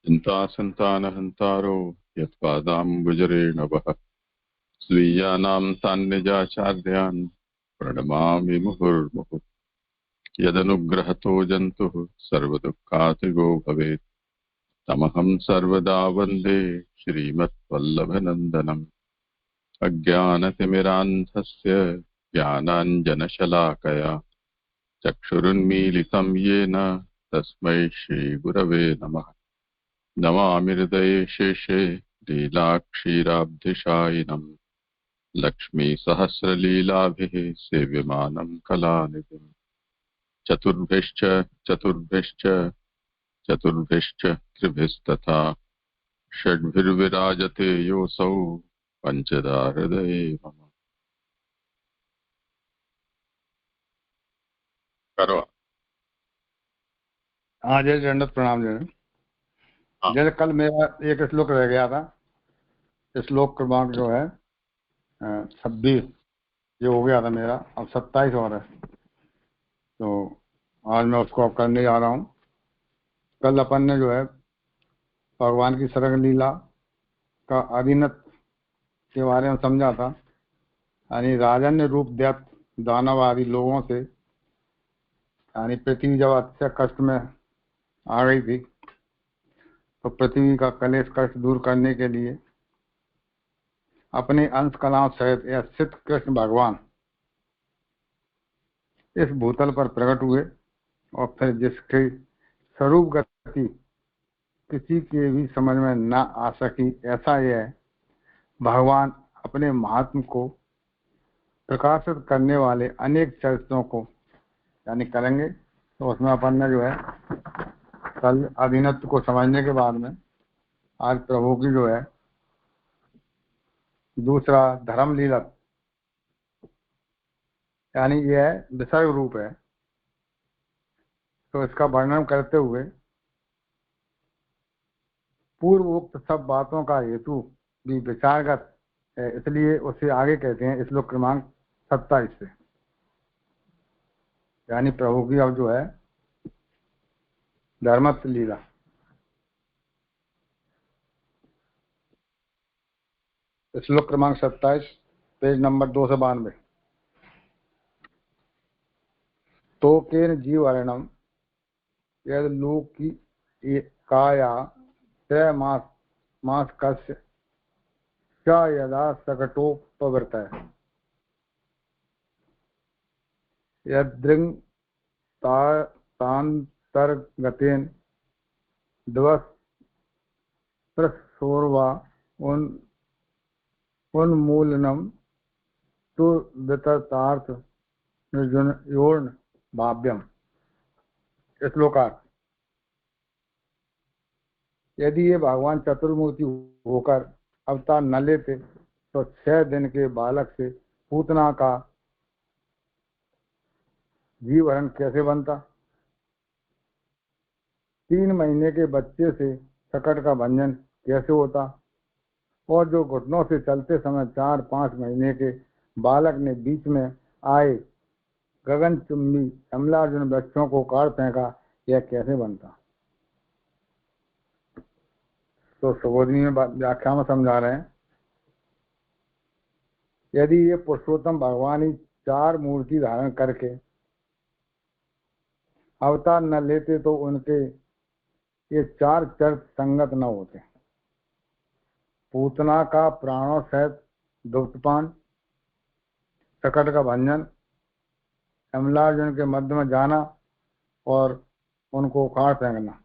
चिन्तासन्तानहन्तारो यत्पादाम्बुजरेणवः स्वीयानां सान्निजाचार्यान् प्रणमामि मुहुर्मुहुः। यदनुग्रहतो जन्तुः सर्वदुःखातिगो भवेत् तमहं सर्वदा वन्दे श्रीमद्वल्लभनन्दनम्। अज्ञानतिमिरान्धस्य ज्ञानाञ्जनशलाकया चक्षुरुन्मीलितं येन तस्मै श्रीगुरवे नमः। नमामि हृदये शेषे लीलाक्षीराब्धिशायिनम् लक्ष्मीसहस्रलीलाभिः सेव्यमानं कलानिधिम्। चतुर्भिश्च चतुर्भिश्च चतुर्भिश्च त्रिभिस्तथा षड्भिर्विराजते योऽसौ पञ्चदा हृदये मम। करो। हाँ जय दंडवत प्रणाम। जैसे कल मेरा एक श्लोक रह गया था, श्लोक क्रमांक जो है 26 ये हो गया था मेरा, अब 27 और है, तो आज मैं उसको अब करने जा रहा हूँ। कल अपन ने जो है भगवान की सरग लीला का अधीनत के बारे में समझा था। यानी राजन्य रूप दैत दानव आदि लोगों से यानी पृथ्वी जब अत्यंत कष्ट में आ गई थी तो पृथ्वी का कलेश कष्ट दूर करने के लिए अपने अंश कलाओं सहित यह सिद्ध कृष्ण भगवान इस भूतल पर प्रकट हुए और फिर जिसकी स्वरूप गति किसी के भी समझ में न आ सकी, ऐसा यह भगवान अपने महात्म को प्रकाशित करने वाले अनेक चरित्रों को यानी करेंगे। तो उसमें अपन ने जो है कल अधीनत्व को समझने के बाद में आज प्रभु की जो है दूसरा धर्म लीला यानी यह विषय रूप है, तो इसका वर्णन करते हुए पूर्व उक्त सब बातों का हेतु भी विचारगत है, इसलिए उसे आगे कहते हैं श्लोक क्रमांक 27 से। यानी प्रभु की अब जो है धर्मत्व लीला। श्लोक क्रमांक 27 पेज नंबर 292। तो केन जीवर्णम यद लोकी काया त्रय मास कस्य च यदा सकटोपवर्तय यदृंग तांतर्गतेन दिवस प्रसोर्वा उन्मूलनम तो विततार्थ निर्जुनयोर्न भाव्यम। श्लोकार्थ। यदि ये भगवान चतुर्मूर्ति होकर अवतार न लेते तो 6 दिन के बालक से पूतना का जीवहरण कैसे बनता, 3 महीने के बच्चे से सकट का भंजन कैसे होता, और जो घुटनों से चलते समय 4-5 महीने के बालक ने बीच में आए गगनचुंबी अमलार्जुन वृक्षों को काट फेंका, यह कैसे बनता। तो सुबोधनी में व्याख्या में समझा रहे हैं, यदि ये पुरुषोत्तम भगवान ही 4 मूर्ति धारण करके अवतार न लेते तो उनके ये 4 चरित्र संगत न होते। पूतना का प्राणों सहित दुग्धपान, सकट का भंजन, अमलार्जुन के मध्य में जाना और उनको उखाड़ फेंकना।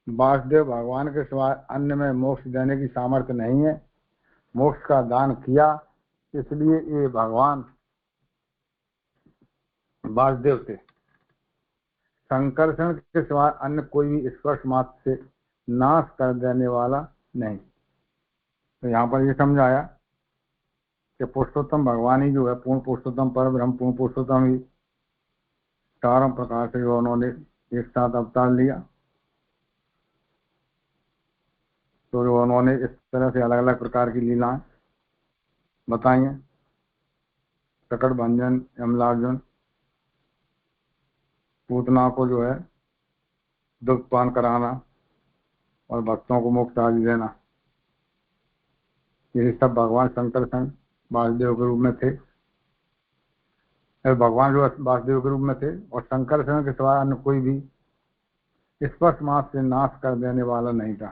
वासुदेव भगवान के सिवाय अन्य में मोक्ष देने की सामर्थ्य नहीं है, मोक्ष का दान किया, इसलिए ये भगवान वासुदेव थे। संकर्षण के सिवाय अन्य कोई भी स्पर्श मात्र से नाश कर देने वाला नहीं। तो यहाँ पर ये समझाया कि पुरुषोत्तम भगवान ही जो है पूर्ण पुरुषोत्तम पर ब्रह्म पूर्ण पुरुषोत्तम ही 4 प्रकार से जो उन्होंने एक साथ अवतार लिया। तो जो उन्होंने इस तरह से अलग अलग प्रकार की लीलाएं बताई हैं, सकट भंजन, अमलार्जुन, पूतना को जो है दुग्धपान कराना और भक्तों को मोक्ष आदि देना, ये सब भगवान शंकर संग वासुदेव के रूप में थे। भगवान जो वासुदेव के रूप में थे, और शंकर संग के सिवाय अन्य कोई भी स्पर्श मात्र से नाश कर देने वाला नहीं था।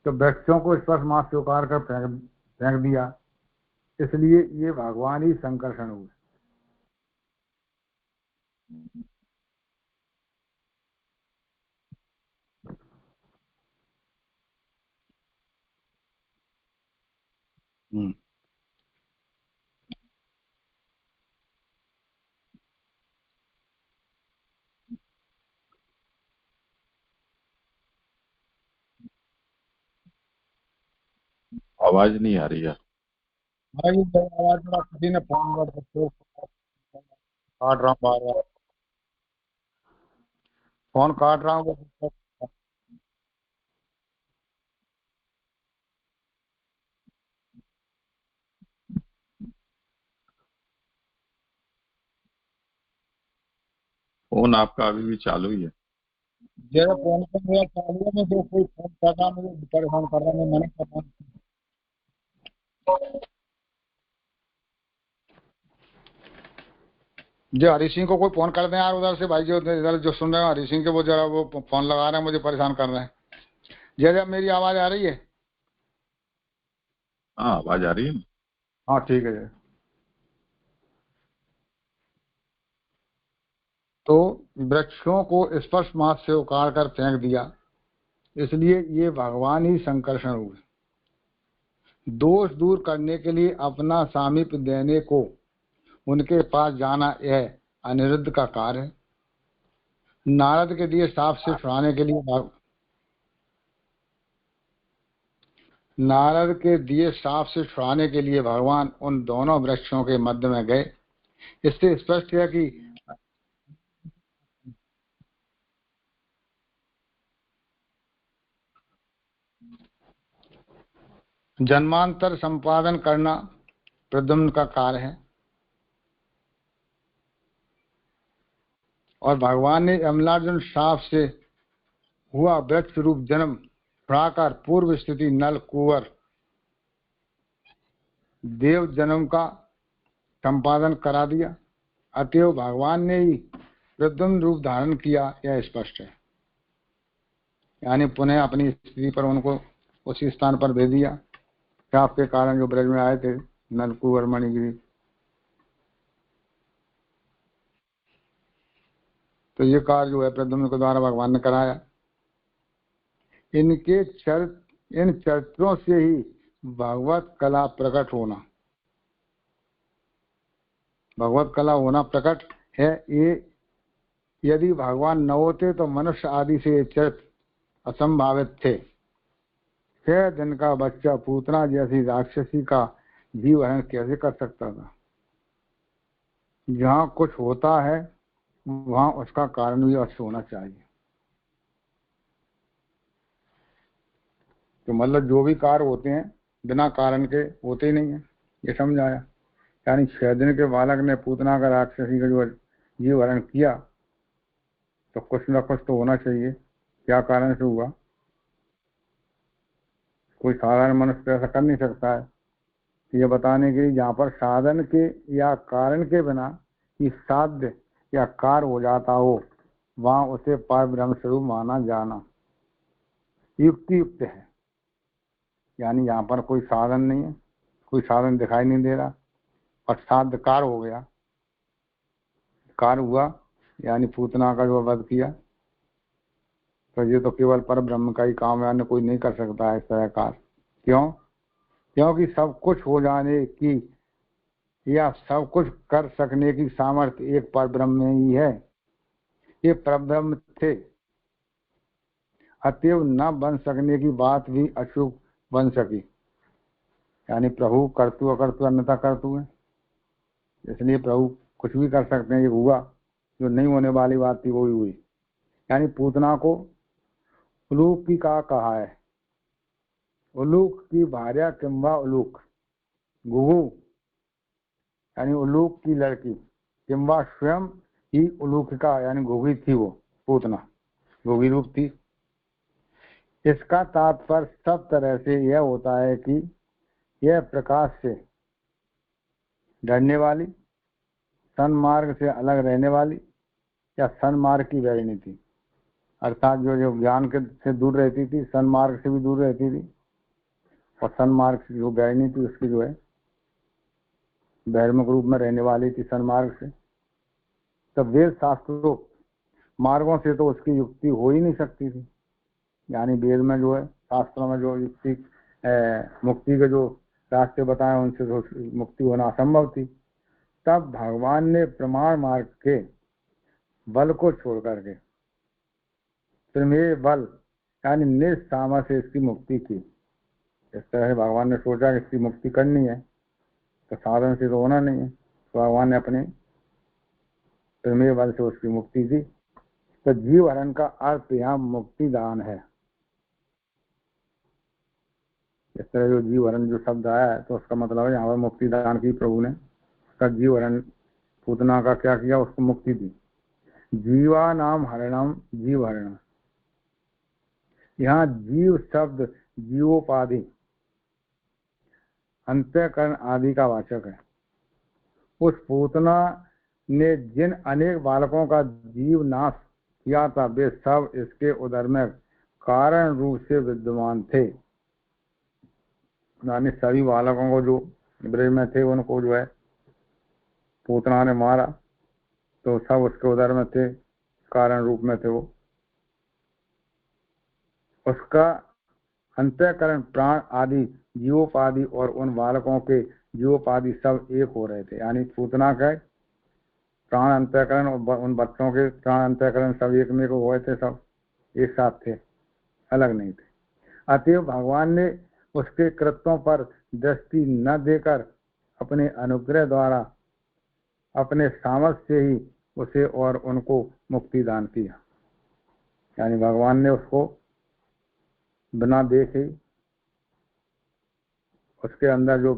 तो वृक्षों को स्पर्श मात्र से उखाड़ कर फेंक दिया, इसलिए ये भगवान ही संकर्षण हुए। आवाज नहीं आ रही है। आवाज में किसी ने फोन काट रहा हूँ, बार बार फोन काट रहा हूँ। फोन आपका अभी भी चालू ही है। जरा फोन पर मेरा चालू है, मैं जो कोई फोन कर रहा, मुझे परेशान कर रहा, मैं मना कर रहा हूँ। जो हरी सिंह को कोई फोन कर दे यार उधर से, भाई जो इधर जो सुन रहे हो हरी सिंह के, वो जरा वो फोन लगा रहे हैं, मुझे परेशान कर रहे हैं। जरा मेरी आवाज आ रही है? हाँ, आवाज आ रही है। हाँ ठीक है। तो वृक्षों को स्पर्श मात्र से उखाड़ कर फेंक दिया, इसलिए ये भगवान ही संकर्षण हुए। दोष दूर करने के लिए अपना सामीप्य देने को उनके पास जाना, यह अनिरुद्ध का कार्य है। नारद के दिए साप से छुड़ाने के लिए नारद के दिए साप से छुड़ाने के लिए भगवान उन दोनों वृक्षों के मध्य में गए। इससे स्पष्ट है कि जन्मांतर संपादन करना प्रद्युम्न का कार्य है, और भगवान ने अमलार्जुन साप से हुआ वृक्ष रूप जन्म छुड़ाकर पूर्व स्थिति नल कुंवर देव जन्म का संपादन करा दिया। अतएव भगवान ने ही प्रद्युम्न रूप धारण किया, यह स्पष्ट है। यानी पुनः अपनी स्थिति पर उनको उसी स्थान पर भेज दिया, शाप के कारण जो ब्रज में आए थे, नलकुंवर मणिगिरी। तो ये कार्य जो है प्रद्युम्न के द्वारा भगवान ने कराया। इन चरित्रों से ही भगवत कला प्रकट होना, भगवत कला होना प्रकट है। ये यदि भगवान न होते तो मनुष्य आदि से ये चरित्र असंभावित थे। 6 दिन का बच्चा पूतना जैसी राक्षसी का जीव हरण कैसे कर सकता था? जहाँ कुछ होता है वहाँ उसका कारण भी अवश्य होना चाहिए। तो मतलब जो भी कार्य होते हैं बिना कारण के होते ही नहीं है, ये समझ आया। यानी 6 दिन के बालक ने पूतना का राक्षसी का जो जीव हरण किया, तो कुछ न कुछ तो होना चाहिए। क्या कारण से हुआ? कोई साधारण मनुष्य ऐसा कर नहीं सकता है। ये बताने के लिए जहाँ पर साधन के या कारण के बिना कि साध्य या कार्य हो जाता हो, वहां उसे पर ब्रह्म स्वरूप माना जाना युक्त है। यानी यहाँ पर कोई साधन नहीं है, कोई साधन दिखाई नहीं दे रहा, और साध्य कार्य हो गया, कार्य हुआ, यानी पूतना का जो वध किया। तो ये तो केवल पर ब्रह्म का ही काम है, अन्य कोई नहीं कर सकता है इस तरह कार्य। क्यों? क्योंकि सब कुछ हो जाने की या सब कुछ कर सकने की सामर्थ्य एक पर ब्रह्म में ही है। ये परब्रह्म थे, अतएव न बन सकने की बात भी अशुभ बन सकी। यानी प्रभु कर्तु अकर्तु अन्यथा कर्तु है, इसलिए प्रभु कुछ भी कर सकते हैं। ये हुआ, जो नहीं होने वाली बात थी वो ही हुई। यानी पूतना को उलूक की कहा है। उलूक की भार्या किंबा उलूक गुगु, यानी उलूक की लड़की, किंबा स्वयं ही उलूकिका यानी घुघी थी वो पूतना। भोगी रूप थी। इसका तात्पर्य सब तरह से यह होता है कि यह प्रकाश से डरने वाली, सन्मार्ग से अलग रहने वाली या सन्मार्ग की वैरिणी थी। अर्थात जो ज्ञान के से दूर रहती थी, सन्मार्ग से भी दूर रहती थी, और सन्मार्ग से जो वैरिणी थी उसकी जो है बहिर्मुख रूप में रहने वाली थी सन्मार्ग से। तब वेद शास्त्रों मार्गों से तो उसकी युक्ति हो ही नहीं सकती थी। यानी वेद में जो है, शास्त्रों में जो युक्ति मुक्ति के जो रास्ते बताए उनसे तो मुक्ति होना असंभव थी। तब भगवान ने प्रमाण मार्ग के बल को छोड़ करके प्रमेय बल यानी निस्साम से इसकी मुक्ति की। इस तरह से भगवान ने सोचा कि इसकी मुक्ति करनी है तो साधन से तो होना नहीं है, तो भगवान ने अपने प्रमेय बल से उसकी मुक्ति दी। तो जीव हरण का अर्थ यहाँ मुक्ति दान है। इस तरह जो जीव हरण जो शब्द आया है तो उसका मतलब है यहाँ पर मुक्ति दान की प्रभु ने। उसका जीव हरण पूतना का क्या किया, उसको मुक्ति दी। जीवा नाम हरणम जीव हरण। यहाँ जीव शब्द जीवोपाधि अंतःकरण आदि का वाचक है। उस पूतना ने जिन अनेक बालकों का जीव नाश किया था वे सब इसके उदर में कारण रूप से विद्यमान थे। यानी सभी बालकों को जो ब्रज में थे उनको जो है पूतना ने मारा तो सब उसके उदर में थे, कारण रूप में थे वो। उसका अंतःकरण प्राण आदि जीवोपाधि और उन बालकों के जीवोपाधि सब एक हो रहे थे। यानी पूतना का प्राण अंतःकरण और उन बच्चों के प्राण अंतःकरण सब एक में हुए थे, सब एक साथ थे, अलग नहीं थे। अतएव भगवान ने उसके कृत्यों पर दृष्टि न देकर अपने अनुग्रह द्वारा अपने सामर्थ्य से ही उसे और उनको मुक्ति दान किया। यानी भगवान ने उसको बिना देखे उसके अंदर जो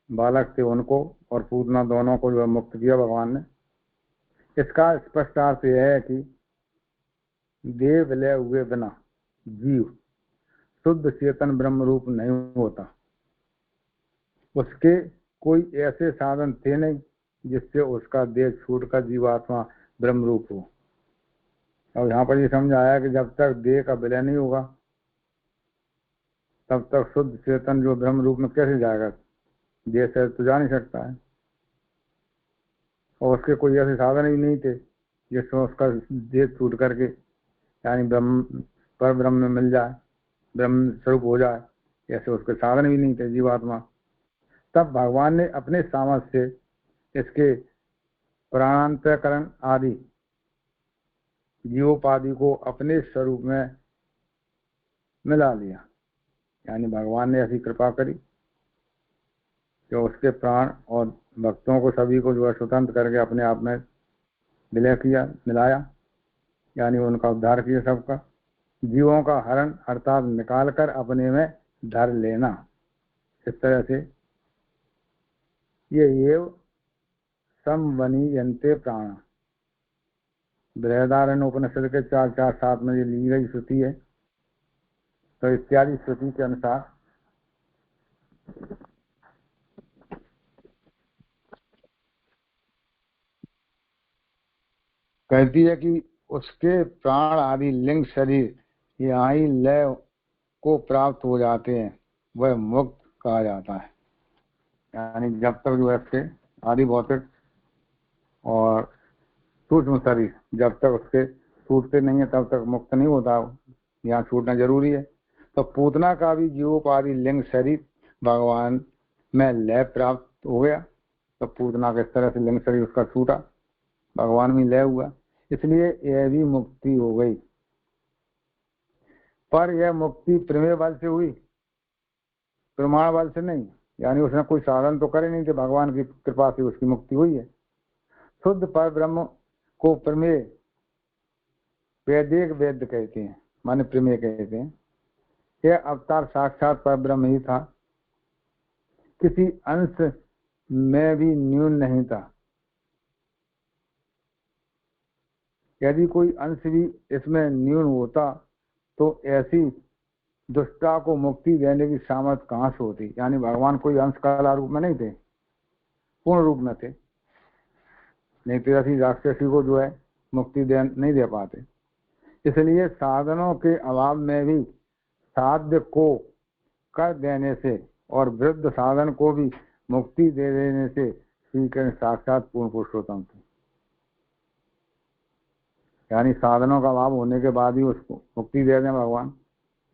बालक थे उनको और पूतना दोनों को जो है मुक्त किया भगवान ने। इसका स्पष्ट अर्थ यह है कि देह विलय हुए बिना जीव शुद्ध चेतन ब्रह्म रूप नहीं होता। उसके कोई ऐसे साधन थे नहीं जिससे उसका देह छूटकर जीवात्मा ब्रह्म रूप हो। और यहाँ पर ये समझाया कि जब तक देह का विलय नहीं होगा तब तक शुद्ध चेतन जो ब्रह्म रूप में कैसे जाएगा, देह से तो जा नहीं सकता है। और उसके कोई ऐसे साधन ही नहीं थे जिसमें उसका देह छूट करके यानी ब्रह्म पर ब्रह्म में मिल जाए, ब्रह्म स्वरूप हो जाए, ऐसे उसके साधन भी नहीं थे जीवात्मा। तब भगवान ने अपने सामर्थ्य से इसके प्राणांतकरण आदि जीवोपाधि को अपने स्वरूप में मिला लिया। यानी भगवान ने ऐसी कृपा करी कि उसके प्राण और भक्तों को सभी को जो है स्वतंत्र करके अपने आप में विलय किया, मिलाया, यानी उनका उद्धार किया सबका। जीवों का हरण अर्थात निकाल कर अपने में धर लेना। इस तरह से ये एव संवनीयन्ते प्राण बृहदारण्य उपनिषद के 4:4-7 में ये ली गई श्रुति है। तो इत्यादि श्रुति के अनुसार कहती है कि उसके प्राण आदि लिंग शरीर यहाँ ही लय को प्राप्त हो जाते हैं, वह मुक्त कहा जाता है। यानी जब तक जो है उसके आदि भौतिक और सूक्ष्म शरीर जब तक उसके छूटते नहीं है तब तक मुक्त नहीं होता, यहाँ छूटना जरूरी है। तो पूतना का भी जीवोपाधि लिंग शरीर भगवान में लय प्राप्त हो गया। तो पूतना के इस तरह से लिंग शरीर उसका छूटा, भगवान में लय हुआ, इसलिए यह भी मुक्ति हो गई। पर यह मुक्ति प्रमेय बल से हुई, प्रमाण बल से नहीं। यानी उसने कोई साधन तो करे नहीं थे, भगवान की कृपा से उसकी मुक्ति हुई है। शुद्ध पर ब्रह्म को प्रमेय वैदिक वेद कहते हैं, माने प्रमेय कहते हैं। यह अवतार साक्षात पर ब्रह्म ही था, किसी अंश में भी न्यून नहीं था। यदि कोई अंश भी इसमें न्यून होता तो ऐसी दुष्टता को मुक्ति देने की सामर्थ्य कहाँ से होती। यानी भगवान कोई अंश कला रूप में नहीं थे, पूर्ण रूप में थे, नहीं तो ऐसी राक्षसी को जो है मुक्ति नहीं दे पाते। इसलिए साधनों के अभाव में भी साध्य को कर देने से और वृद्ध साधन को भी मुक्ति दे देने से श्री कृष्ण साक्षात पूर्ण पुरुषोत्तम थे। यानी साधनों का अभाव होने के बाद ही उसको मुक्ति दे दें भगवान,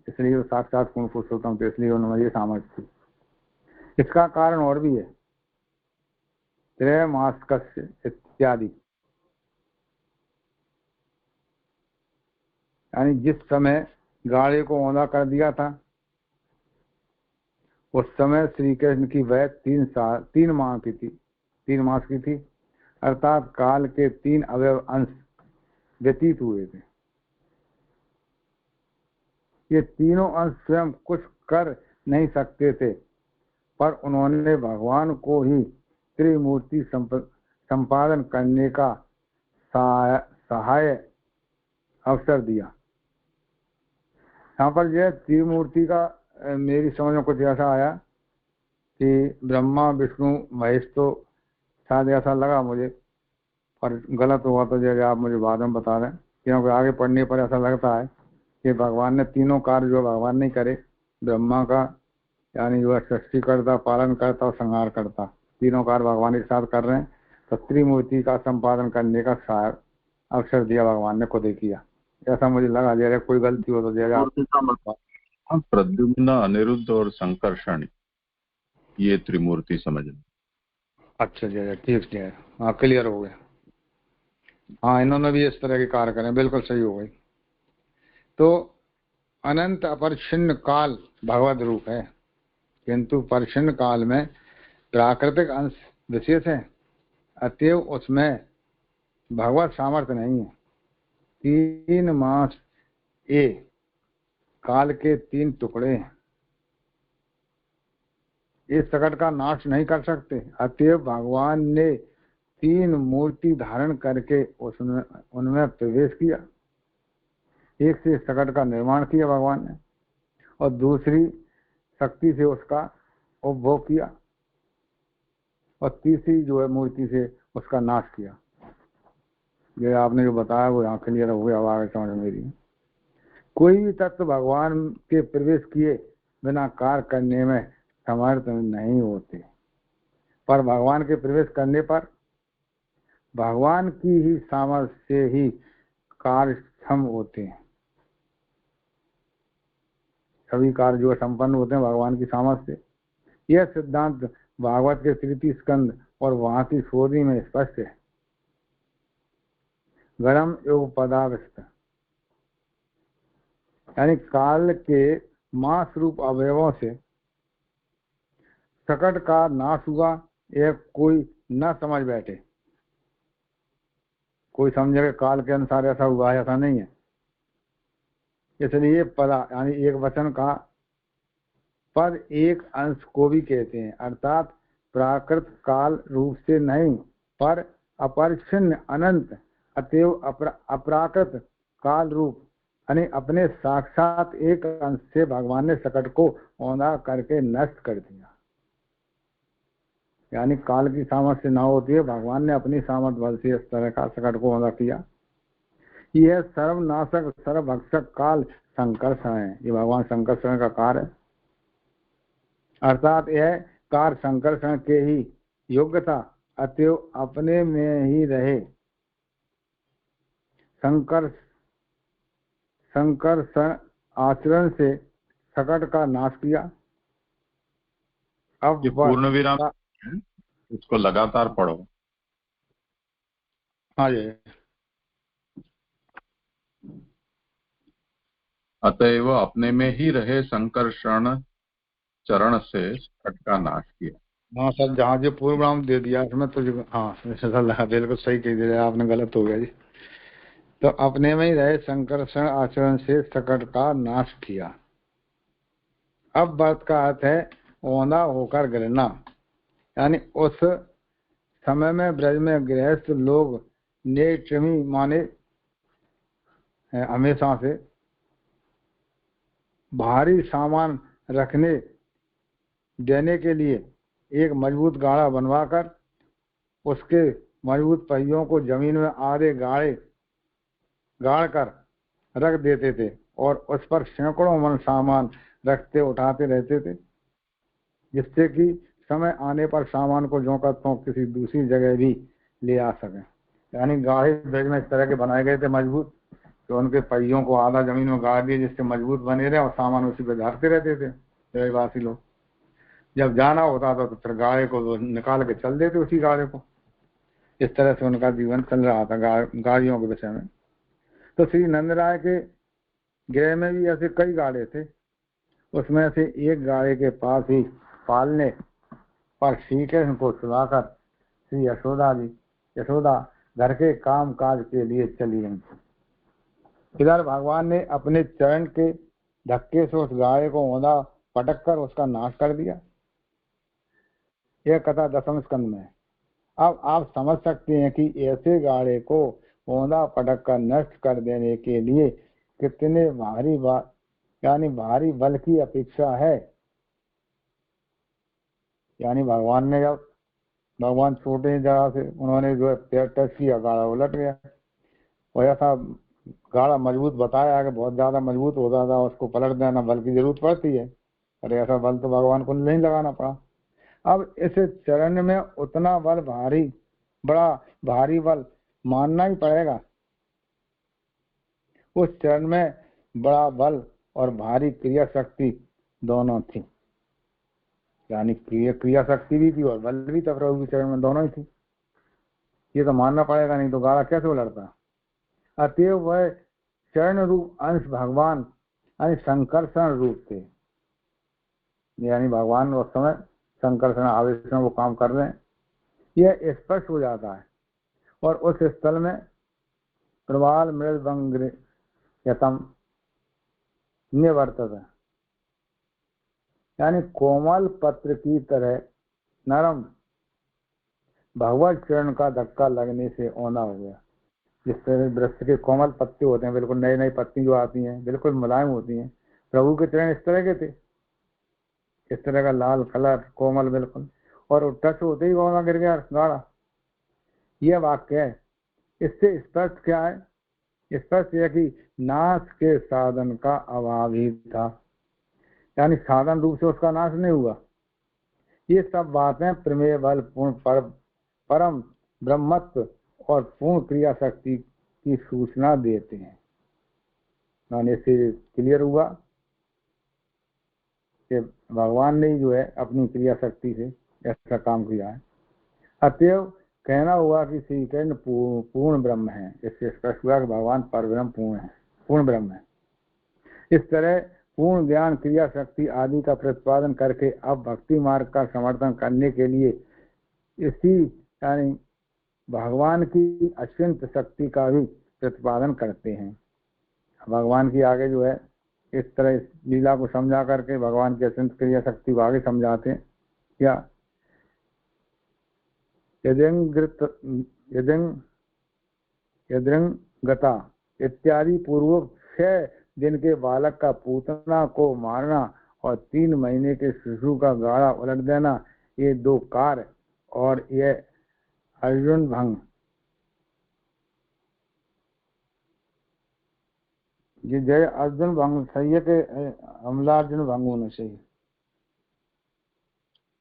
इसलिए वो साक्षात पूर्ण पुरुषोत्तम थे, इसलिए उनमें ये सामर्थ्य थी। इसका कारण और भी है, त्रयमासिकस्य इत्यादि। यानी जिस समय गाड़ी को औंधा कर दिया था उस समय श्री कृष्ण की वय 3 मास की थी, अर्थात काल के 3 अवयव अंश व्यतीत हुए थे। ये तीनों अंश स्वयं कुछ कर नहीं सकते थे, पर उन्होंने भगवान को ही त्रिमूर्ति संपादन करने का सहाय अवसर दिया। यहाँ पर जो त्रिमूर्ति का मेरी समझ में कुछ ऐसा आया कि ब्रह्मा विष्णु महेश, तो शायद ऐसा लगा मुझे, पर गलत हुआ तो जैसे आप मुझे बाद में बता दें, क्योंकि आगे पढ़ने पर ऐसा लगता है कि भगवान ने तीनों कार्य जो भगवान नहीं करे, ब्रह्मा का यानी जो है सृष्टि करता, पालन करता और संहार करता, तीनों कार्य भगवान एक साथ कर रहे हैं, तो त्रिमूर्ति का संपादन करने का अवसर दिया भगवान ने, खुद ही किया, ऐसा मुझे लगा। जैसे कोई गलती हो तो जैसे प्रद्युम्न, अनिरुद्ध और संकर्षण, ये त्रिमूर्ति समझ लें। अच्छा जय, ठीक है, हाँ क्लियर हो गया। हाँ, इन्होंने भी इस तरह के कार्य करें, बिल्कुल सही हो गई। तो अनंत अपरिच्छिन्न काल भगवद रूप है, किंतु परिच्छिन्न काल में प्राकृतिक अंश विशेष है, अतएव उसमें भगवत सामर्थ्य नहीं है। 3 मास ए काल के 3 टुकड़े हैं, इस सकट का नाश नहीं कर सकते, अतएव भगवान ने 3 मूर्ति धारण करके उनमें प्रवेश किया। एक से सकट का निर्माण किया भगवान ने, और दूसरी शक्ति से उसका उपभोग किया, और तीसरी जो है मूर्ति से उसका नाश किया। ये आपने जो बताया वो यहाँ क्लियर हो गया, अब आगे समझ मेरी। कोई भी तत्व भगवान के प्रवेश किए बिना कार्य करने में समर्थ नहीं होते, पर भगवान के प्रवेश करने पर भगवान की ही सामर्थ्य से ही कार्य क्षम होते हैं। सभी कार्य जो संपन्न होते हैं भगवान की सामर्थ्य से। यह सिद्धांत भागवत के 3 स्कंद और वहां की सोरी में स्पष्ट है। गरम योग पदावस्था, यानी काल के मास रूप अवयवों से सकट का नाश हुआ, यह कोई न समझ बैठे। कोई समझे काल के अनुसार ऐसा हुआ है, ऐसा नहीं है। इसलिए पदा यानी एक वचन का पद एक अंश को भी कहते हैं, अर्थात प्राकृत काल रूप से नहीं, पर अपरिच्छिन्न अनंत, अतएव अपराकृत काल रूप, यानी अपने साक्षात एक अंश से भगवान ने सकट को औंधा करके नष्ट कर दिया। यानी काल की सामर्थ्य ना होती है, भगवान ने अपनी सामर्थ्य बल से इस तरह का सकट को औंधा किया। यह सर्वनाशक सर्वभक्षक काल संकर्षण है, ये भगवान संकर्षण का कार्य है, अर्थात यह कार्य संकर्षण के ही योग्यता, अतएव अपने में ही रहे संकर्षण आचरण से सकट का नाश किया। अब पूर्ण विराम इसको लगातार पढ़ो। हाँ जी। अतएव अपने में ही रहे संकर्षण चरण से सकट का नाश किया। हाँ सर, जहाँ जो पूर्व विराम दे दिया उसमें तो हाँ बिल्कुल सही कह दिया आपने, गलत हो गया जी। तो अपने में ही रहे संकर्षण आचरण से सकट का नाश किया। अब बात का अर्थ है औंधा होकर गिरना, यानी उस समय में ब्रज में गृहस्थ लोग नेत्रमी माने हमेशा से भारी सामान रखने देने के लिए एक मजबूत गाड़ा बनवाकर उसके मजबूत पहियों को जमीन में आधे गाड़ कर रख देते थे और उस पर सैकड़ों मन सामान रखते उठाते रहते थे, जिससे कि समय आने पर सामान को ज्यों का त्यों किसी दूसरी जगह भी ले आ सके। यानी गाड़े बैग में इस तरह के बनाए गए थे मजबूत, तो उनके पहियों को आधा जमीन में गाड़ दिए जिससे मजबूत बने रहे और सामान उसी पे धरते रहते थे रहवासी लोग। जब जाना होता था तो फिर गाड़े को निकाल के चल देते उसी गाड़े को। इस तरह से उनका जीवन चल रहा था गाड़ियों के विषय में। तो श्री नंदराय के गृह में भी ऐसे कई गाड़े थे, उसमें से एक गाड़े के पास ही पालने पर श्री कृष्ण को सुलाकर श्री यशोदा घर के काम काज के लिए चली गई। इधर भगवान ने अपने चरण के धक्के से उस गाड़े को औंधा पटक कर उसका नाश कर दिया। यह कथा 10वें स्कंद में है। अब आप समझ सकते हैं कि ऐसे गाड़े को औंधा पटक कर नष्ट कर देने के लिए कितने भारी बल की अपेक्षा है। यानी भगवान छोटे जगह से उन्होंने जो है पैर टच किया, गाड़ा उलट गया। और ऐसा गाड़ा मजबूत बताया कि बहुत ज्यादा मजबूत होता था, उसको पलट देना बल की जरूरत पड़ती है, पर ऐसा बल तो भगवान को नहीं लगाना पड़ा। अब इस चरण में उतना बल बड़ा भारी बल मानना ही पड़ेगा। उस चरण में बड़ा बल और भारी क्रिया शक्ति दोनों थी, यानी क्रिया शक्ति भी थी और बल भी था प्रभु के चरण में, दोनों ही थी। ये तो मानना पड़ेगा, नहीं तो गाड़ा कैसे उलटता। अतएव वह चरण रूप अंश भगवान यानी संकर्षण रूप थे, यानी भगवान उस समय संकर्षण आवेश में वो काम कर रहे हैं, यह स्पष्ट हो जाता है। और उस स्थल में प्रवाल मृदभंग यतम निवर्तते, यानी कोमल पत्र की तरह नरम भगवत चरण का धक्का लगने से औंधा हो गया। जिस तरह वृक्ष के कोमल पत्ते होते हैं, बिल्कुल नई पत्ती जो आती हैं बिल्कुल मुलायम होती हैं, प्रभु के चरण इस तरह के थे, इस तरह का लाल कलर कोमल बिल्कुल, और टच होते ही औंधा गिर गया गाड़ा। यह वाक्य है। इससे स्पष्ट क्या है? स्पष्ट यह कि नाश के साधन का अभाव ही था, यानी साधन रूप से उसका नाश नहीं हुआ। ये सब बातें प्रमेय बल पूर्ण परम ब्रह्मत्व और पूर्ण क्रिया शक्ति की सूचना देते हैं। यानी इससे क्लियर हुआ कि भगवान ने जो है अपनी क्रिया शक्ति से ऐसा काम किया है। अतएव कहना हुआ कि श्री कृष्ण पूर्ण ब्रह्म है। इससे स्पष्ट हुआ कि भगवान परब्रह्म पूर्ण ब्रह्म है। इस तरह पूर्ण ज्ञान क्रिया शक्ति आदि का प्रतिपादन करके अब भक्ति मार्ग का समर्थन करने के लिए इसी यानी भगवान की अत्यंत शक्ति का भी प्रतिपादन करते हैं। भगवान की आगे जो है इस तरह इस लीला को समझा करके भगवान की अत्यंत क्रिया शक्ति को आगे समझाते हैं। क्या यदृंगता इत्यादि पूर्वक 6 दिन के बालक का पूतना को मारना और 3 महीने के शिशु का गाड़ा उलट देना, ये 2 कार्य और ये अर्जुन भंग, ये जय अर्जुन भंग सही है कि अमलार्जुन भंग होना चाहिए?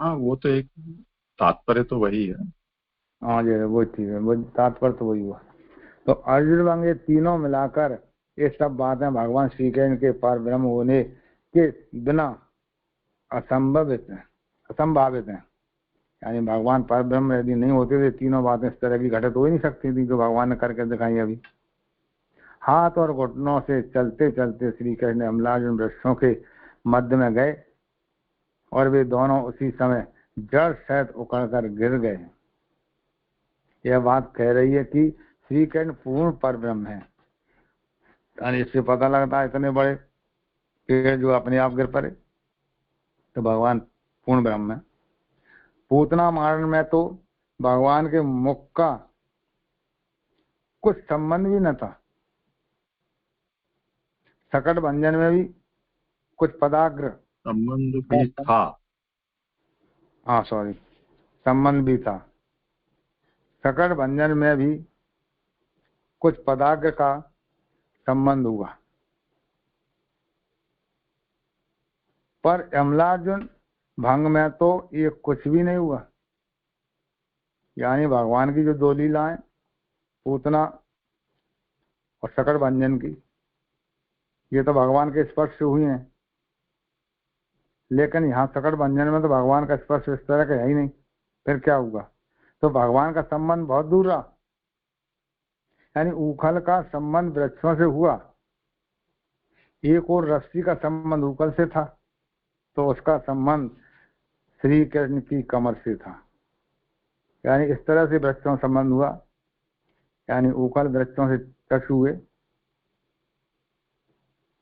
हाँ, वो तो एक तात्पर्य तो वही है। हाँ जी, वो ठीक है, वो तात्पर्य तो वही हुआ। तो अर्जुन भंग ये तीनों मिलाकर ये सब बातें भगवान श्री कृष्ण के पर ब्रह्म होने के बिना असंभावित है। यानी भगवान पर ब्रह्म यदि नहीं होते थे, तीनों बातें इस तरह की घटित हो ही नहीं सकती थी जो भगवान ने करके दिखाई। अभी हाथ और घुटनों से चलते चलते श्री कृष्ण ने अमलार्जुन वृक्षों के मध्य में गए और वे दोनों उसी समय जड़ सहित उकड़ कर गिर गए। यह बात कह रही है कि श्री कृष्ण पूर्ण पर ब्रह्म है। यानी इससे पता लगता है इतने बड़े पेड़ जो अपने आप गिर पड़े, तो भगवान पूर्ण ब्रह्म है। पूतना मारण में तो भगवान के मुख का कुछ संबंध भी न था। सकट भंजन में भी कुछ पदाग्र संबंध भी था। हाँ सॉरी, संबंध भी था। सकट भंजन में भी कुछ पदाग्र का संबंध हुआ, पर यमलार्जुन भंग में तो ये कुछ भी नहीं हुआ। यानी भगवान की जो दो लीलाएं, पूतना और सकट भंजन की, ये तो भगवान के स्पर्श से हुई हैं, लेकिन यहाँ सकट भंजन में तो भगवान का स्पर्श इस तरह का है ही नहीं। फिर क्या हुआ? तो भगवान का संबंध बहुत दूर रहा। यानी उखल का संबंध वृक्षों से हुआ, एक और रस्सी का संबंध उखल से था, तो उसका संबंध श्री कृष्ण की कमर से था। यानी इस तरह से वृक्षों से संबंध हुआ। यानी उखल वृक्षों से टच हुए,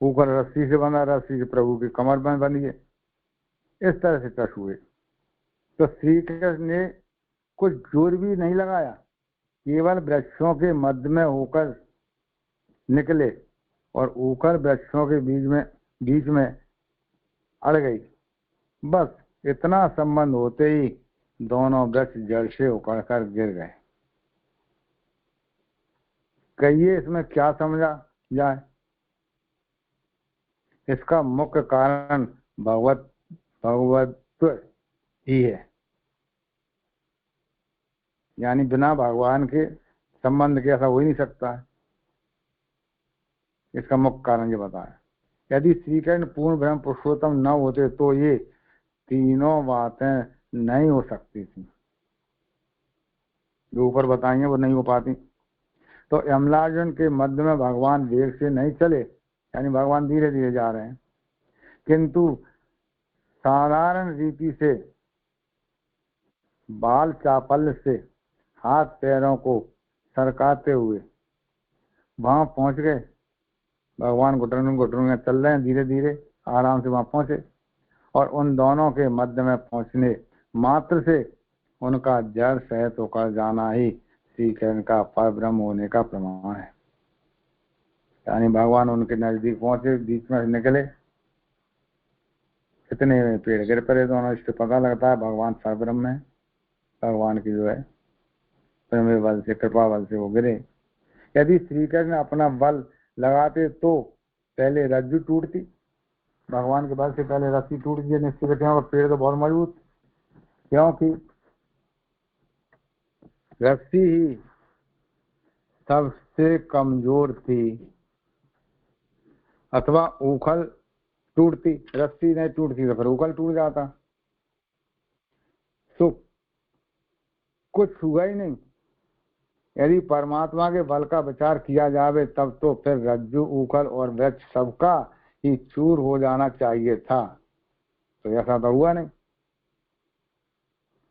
उखल रस्सी से बना, रस्सी से प्रभु की कमर में बनी है, इस तरह से टच हुए। तो श्री कृष्ण ने कुछ जोर भी नहीं लगाया, केवल वृक्षों के मध्य में होकर निकले और उखल वृक्षों के बीच में अड़ गई। बस इतना संबंध होते ही दोनों वृक्ष जड़ से उखड़ कर गिर गए। कहिए इसमें क्या समझा जाए? इसका मुख्य कारण भगवत्व ही है। यानी बिना भगवान के संबंध के ऐसा हो ही नहीं सकता है। इसका मुख्य कारण ये बताया। यदि श्री कृष्ण पूर्ण ब्रह्म पुरुषोत्तम न होते तो ये तीनों बातें नहीं हो सकती थी, जो ऊपर बताएंगे वो नहीं हो पाती। तो यमलार्जुन के मध्य में भगवान वेग से नहीं चले, यानी भगवान धीरे धीरे जा रहे हैं, किंतु साधारण रीति से बाल चापल्य से हाथ पैरों को सरकाते हुए वहां पहुंच गए। भगवान घुटन घुटन चल रहे हैं, धीरे धीरे आराम से वहां पहुंचे, और उन दोनों के मध्य में पहुंचने मात्र से उनका जड़ सहित होकर जाना ही श्री कृष्ण का पर ब्रह्म होने का प्रमाण है। यानी भगवान उनके नजदीक पहुंचे, बीच में निकले, इतने में पेड़ गिर पड़े दोनों। इससे पता लगता है भगवान पर ब्रह्म है। भगवान की जो है प्रेम बल से, कृपा बल से वो गिरे। यदि श्री कृष्ण अपना बल लगाते तो पहले रज्जु टूटती, भगवान के बल से पहले रस्सी टूट गई निश्चित। पेड़ तो बहुत मजबूत, क्योंकि रस्सी ही सबसे कमजोर थी। अथवा उखल टूटती, रस्सी नहीं टूटती तो फिर उखल टूट जाता, तो कुछ हुआ ही नहीं। यदि परमात्मा के बल का विचार किया जावे तब तो फिर रज्जु, उखल और वृक्ष सबका ही चूर हो जाना चाहिए था, तो ऐसा तो हुआ नहीं।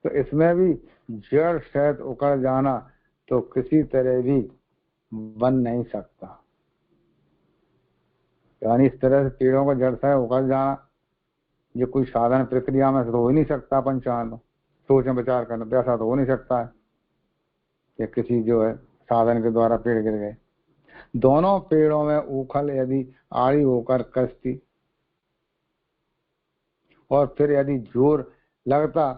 तो इसमें भी जड़ सहित उखड़ जाना तो किसी तरह भी बन नहीं सकता। यानी इस तरह से पेड़ों का जड़ सहित उखड़ जाना ये कोई साधारण प्रक्रिया में तो हो ही नहीं सकता। पंचांग सोच में विचार करना तो ऐसा तो हो नहीं सकता है कि किसी जो है साधन के द्वारा पेड़ गिर गए। दोनों पेड़ों में उखल यदि आड़ी होकर कसती और फिर यदि जोर लगता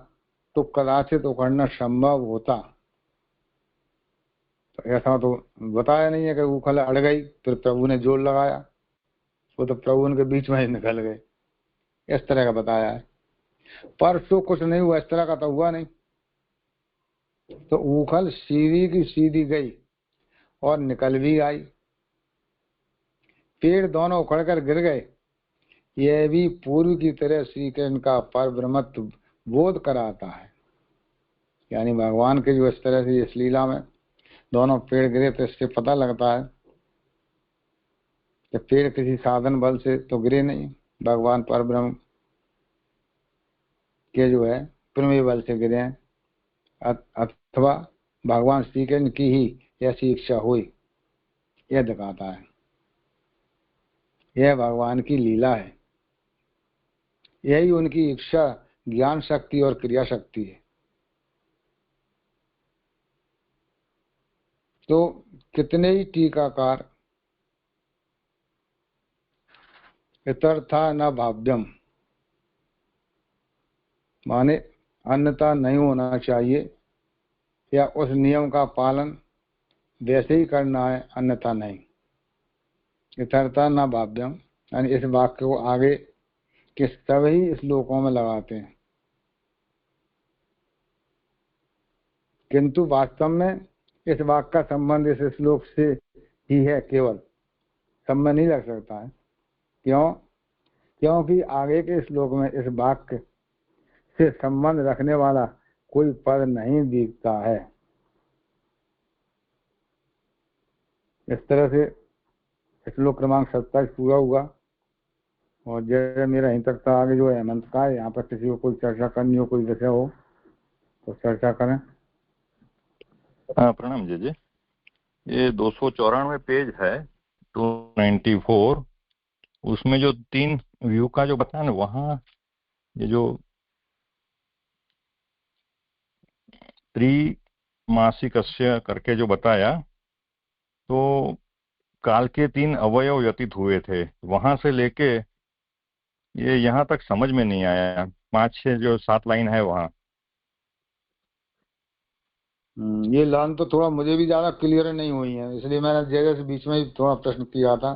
तो कदाचित उखड़ना संभव होता। तो ऐसा तो बताया नहीं है कि उखल अड़ गई फिर प्रभु ने जोर लगाया, वो तो प्रभु उनके बीच में ही निकल गए, इस तरह का बताया है। परसों कुछ नहीं हुआ, इस तरह का तो हुआ नहीं। तो उखल सीधी की सीधी गई और निकल भी आई, पेड़ दोनों उखड़ कर गिर गए। यह भी पूर्व की तरह श्री कृष्ण का पर ब्रह्मत्व बोध कराता है। यानी भगवान के जो इस तरह से इस लीला में दोनों पेड़ गिरे तो इससे पता लगता है कि पेड़ किसी साधन बल से तो गिरे नहीं, भगवान पर ब्रह्म के जो है प्रेम बल से गिरे हैं, अथवा भगवान श्री कृष्ण की ही ऐसी इच्छा हुई, यह दिखाता है। यह भगवान की लीला है, यही उनकी इच्छा, ज्ञान शक्ति और क्रिया शक्ति है। तो कितने ही टीकाकार इतरथा न भाव्यम, माने अन्यथा नहीं होना चाहिए, या उस नियम का पालन वैसे ही करना है, अन्यथा नहीं। इतरथा न भाव्यम यानी इस वाक्य को आगे के सभी श्लोकों में लगाते हैं, किंतु वास्तव में इस वाक्य का संबंध इस श्लोक से ही है, केवल संबंध नहीं लग सकता है। क्यों? क्योंकि आगे के श्लोक में इस वाक्य से संबंध रखने वाला कोई पद नहीं दिखता है। इस तरह से श्लोक क्रमांक 27 पूरा हुआ। और जैसे मेरा यहीं तक था, आगे जो है हेमंत का है, यहाँ पर किसी को कोई चर्चा करनी हो, कोई विषय हो तो चर्चा करें। हाँ, प्रणाम जी। ये 294 पेज है, 294, उसमें जो 3 व्यू का जो बताया ना, वहाँ ये जो त्रिमासिकस्य करके जो बताया, तो काल के 3 अवयव व्यतीत हुए थे, वहां से लेके ये यहाँ तक समझ में नहीं आया। 5-6 जो 7 लाइन है वहाँ। ये लाइन तो थोड़ा मुझे भी ज्यादा क्लियर नहीं हुई है, इसलिए मैंने जगह से बीच में ही थोड़ा प्रश्न किया था।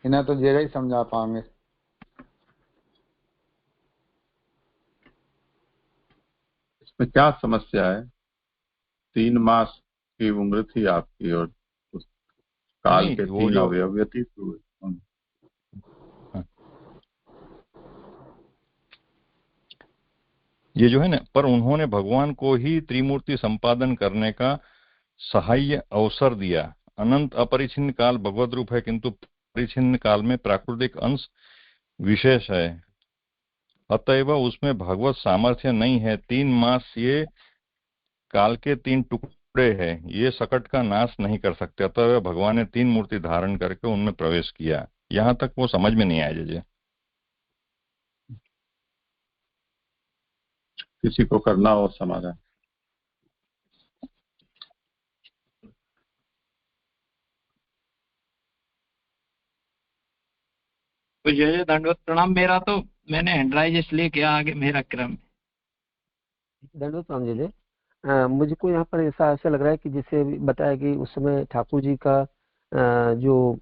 इन्हें तो जगह ही समझा पाएंगे। इसमें क्या समस्या है? 3 मास की उम्र थी आपकी और उस काल के 3 अवयव व्यतीत हुए। ये जो है ना, पर उन्होंने भगवान को ही त्रिमूर्ति संपादन करने का सहाय्य अवसर दिया। अनंत अपरिछिन्न काल भगवत रूप है, किंतु परिछिन्न काल में प्राकृतिक अंश विशेष है, अतएव उसमें भगवत सामर्थ्य नहीं है। 3 मास ये काल के 3 टुकड़े हैं, ये सकट का नाश नहीं कर सकते, अतएव भगवान ने 3 मूर्ति धारण करके उनमें प्रवेश किया। यहाँ तक वो समझ में नहीं आया। जी, किसी को करना हो समाधान। तो जय दंडवत प्रणाम। मेरा तो मैंने हैंडराइज इसलिए किया, आगे मेरा क्रम। दंडवत प्रणाम जी। मुझको यहाँ पर ऐसा लग रहा है कि जैसे बताया कि उस समय ठाकुर जी का जो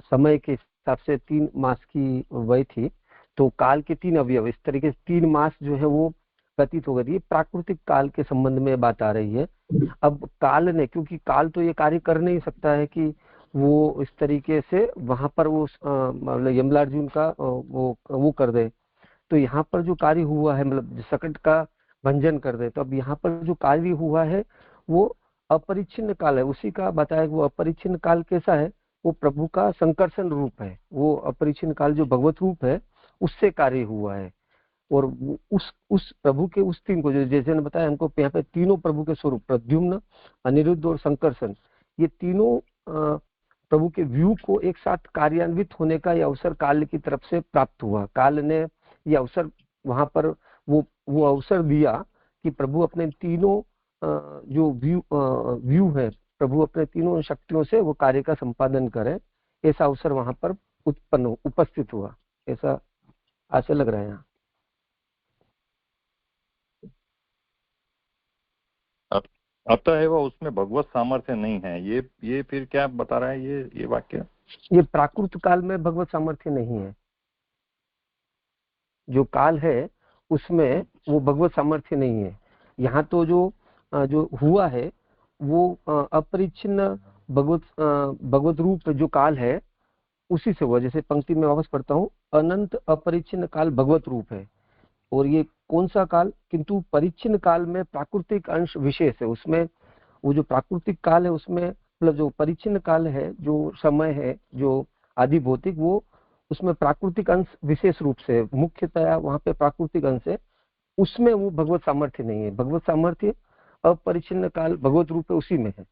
समय के हिसाब से 3 मास की वय थी, तो काल के 3 अवयव, इस तरीके से 3 मास जो है वो व्यतीत हो गई। प्राकृतिक काल के संबंध में बात आ रही है। अब काल ने, क्योंकि काल तो ये कार्य कर नहीं सकता है कि वो इस तरीके से वहां पर वो मतलब यमलार्जुन का वो कर दे, तो यहाँ पर जो कार्य हुआ है, मतलब सकट का भंजन कर दे, तो अब यहाँ पर जो कार्य हुआ है वो अपरिच्छिन्न काल है। उसी का बताया वो अपरिच्छिन्न काल कैसा है, वो प्रभु का संकर्षण रूप है। वो अपरिच्छिन्न काल जो भगवत रूप है उससे कार्य हुआ है। और उस प्रभु के उस 3 को, जो जैसे ने बताया हमको यहाँ पे तीनों प्रभु के स्वरूप, प्रद्युम्न, अनिरुद्ध और संकर्षण, ये तीनों प्रभु के व्यू को एक साथ कार्यान्वित होने का ये अवसर काल की तरफ से प्राप्त हुआ। काल ने ये अवसर वहां पर वो अवसर दिया कि प्रभु अपने तीनों जो व्यू है, प्रभु अपने तीनों शक्तियों से वो कार्य का संपादन करे, ऐसा अवसर वहां पर उपस्थित हुआ, ऐसा आशा लग रहा है यहाँ। अतएव उसमें भगवत सामर्थ्य नहीं है, ये फिर क्या बता रहा है ये वाक्य? ये प्राकृत काल में भगवत सामर्थ्य नहीं है। जो काल है उसमें वो भगवत सामर्थ्य नहीं है। यहाँ तो जो हुआ है वो अपरिच्छिन्न भगवत रूप जो काल है उसी से हुआ। जैसे पंक्ति में वापस पढ़ता हूँ, अनंत अपरिच्छिन्न काल भगवत रूप है। और ये कौन सा काल? किंतु परिच्छिन्न काल में प्राकृतिक अंश विशेष है। उसमें वो जो प्राकृतिक काल है उसमें, मतलब जो परिच्छिन्न काल है, जो समय है, जो आदि भौतिक, वो उसमें प्राकृतिक अंश विशेष रूप से, मुख्यतया वहां पे प्राकृतिक अंश है, उसमें वो भगवत सामर्थ्य नहीं है। भगवत सामर्थ्य अपरिच्छिन्न काल भगवत रूप है, उसी में है।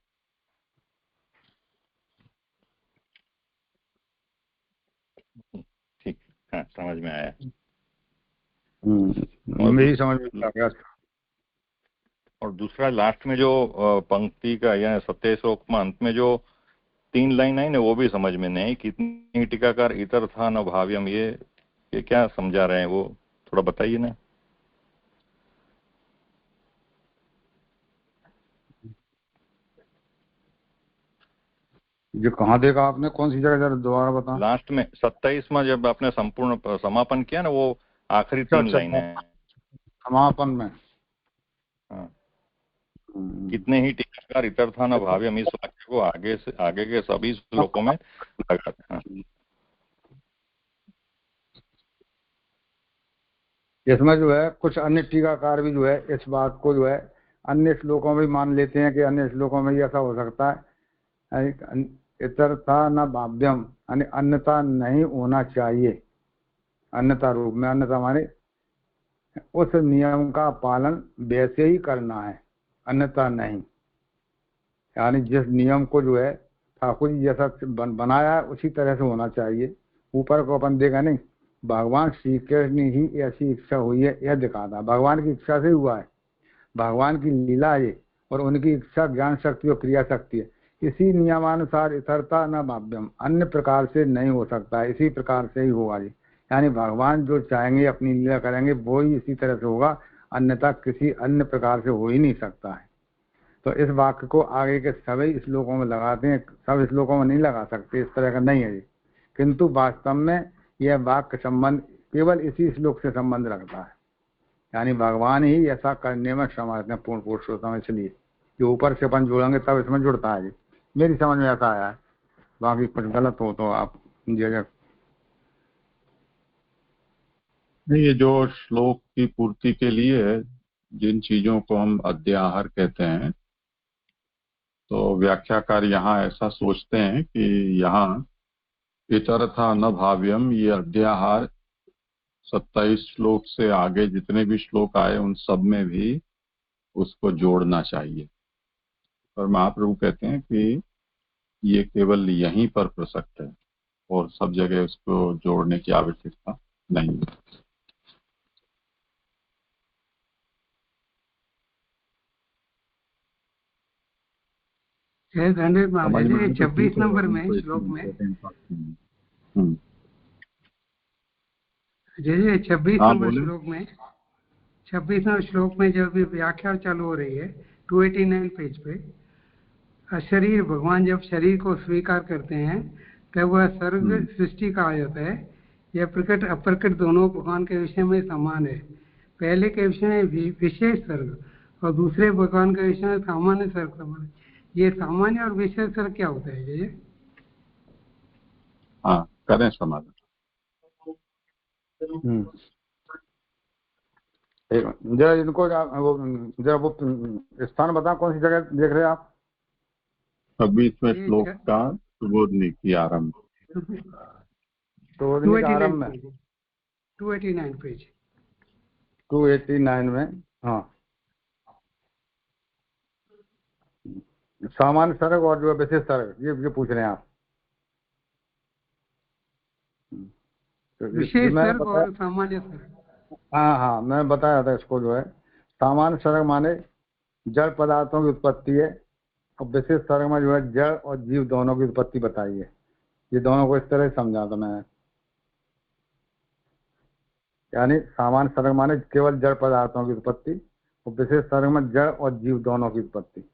ठीक, हाँ, समझ में आया। मेरी समझ में आ गया। और दूसरा लास्ट में जो पंक्ति का या 27 श्लोक में अंत में जो 3 लाइन आई ना, वो भी समझ में नहीं आई। कितनी टीकाकार इतर था न भाव्यम, ये ये क्या समझा रहे हैं वो थोड़ा बताइए ना। ये कहाँ देखा आपने, कौन सी जगह, जरा दोबारा बता। लास्ट में 27 में जब आपने संपूर्ण समापन किया ना, वो आखिरी 3 लाइनें हैं। समापन में हाँ। कितने ही टीकाकार इतर था न भाव्यम, इस वाक्य को आगे के सभी श्लोकों में लगाते हैं। इसमें जो है कुछ अन्य टीकाकार भी जो है इस बात को जो है अन्य श्लोकों में मान लेते हैं कि अन्य श्लोकों में ऐसा हो सकता है, इतरता न भाव्यम, यानी अन्यथा नहीं होना चाहिए। अन्यथा रूप में, अन्यथा माने उस नियम का पालन वैसे ही करना है, अन्यथा नहीं। यानी जिस नियम को जो है ठाकुर जी जैसा बनाया है उसी तरह से होना चाहिए। ऊपर को अपन देखा नहीं, भगवान श्री कृष्ण ही ऐसी इच्छा हुई है यह दिखाता, भगवान की इच्छा से हुआ है, भगवान की लीला है और उनकी इच्छा ज्ञान शक्ति और क्रिया शक्ति है। इसी नियमानुसार इतरता न भाव्यम, अन्य प्रकार से नहीं हो सकता है, इसी प्रकार से ही होगा जी। यानी भगवान जो चाहेंगे अपनी लीला करेंगे वो ही इसी तरह से होगा, अन्यथा किसी अन्य प्रकार से हो ही नहीं सकता है। तो इस वाक्य को आगे के सभी श्लोकों में लगाते हैं, सब श्लोकों में नहीं लगा सकते, इस तरह का नहीं है जी। किंतु वास्तव में यह वाक्य संबंध केवल इसी श्लोक से संबंध रखता है, यानी भगवान ही ऐसा करने में समर्थ है पूर्ण पुरुषोत्तम। इसलिए जो ऊपर से अपन जोड़ेंगे तब इसमें जुड़ता है जी, मेरी समझ में ऐसा आया है। बाकी कुछ गलत हो तो आप नहीं, ये जो श्लोक की पूर्ति के लिए जिन चीजों को हम अध्याहार कहते हैं, तो व्याख्याकार यहाँ ऐसा सोचते हैं कि यहाँ इतरथा न भाव्यम, ये अध्याहार 27 श्लोक से आगे जितने भी श्लोक आए उन सब में भी उसको जोड़ना चाहिए। और महाप्रभु कहते हैं कि ये केवल यहीं पर प्रसक्त है और सब जगह उसको जोड़ने की आवश्यकता नहीं है। धन्यवाद। 26 नंबर में श्लोक में जैसे 26 नंबर श्लोक में 26 नंबर श्लोक में जब व्याख्या चालू हो रही है 289 पेज पे, शरीर भगवान जब शरीर को स्वीकार करते हैं तब वह सर्ग सृष्टि कहा जाता है। यह प्रकट अप्रकट दोनों भगवान के विषय में समान है। पहले के विषय में विशेष सर्ग और दूसरे भगवान के विषय में सामान्य सर्ग समान है। ये सामान्य और विशेष सर्ग क्या होता है ये? हाँ, करें समाधान। जरा इनको जरा वो स्थान बता, कौन सी जगह देख रहे हैं आप? 26वें श्लोक का सुबोधनी की आरंभ, 289 पेज 289 में। हाँ, सामान्य सर्ग और जो विशेष सर्ग ये पूछ रहे हैं आप। विशेष सर्ग और सामान्य सर्ग। हाँ, मैं बताया था इसको जो है सामान्य सर्ग माने जड़ पदार्थों की उत्पत्ति है और विशेष सर्ग में जो है जड़ और जीव दोनों की उत्पत्ति बताई है। ये दोनों को इस तरह समझा था मैंने। यानी सामान्य सर्ग माने केवल जड़ पदार्थों की उत्पत्ति और विशेष सर्ग में जड़ और जीव दोनों की उत्पत्ति,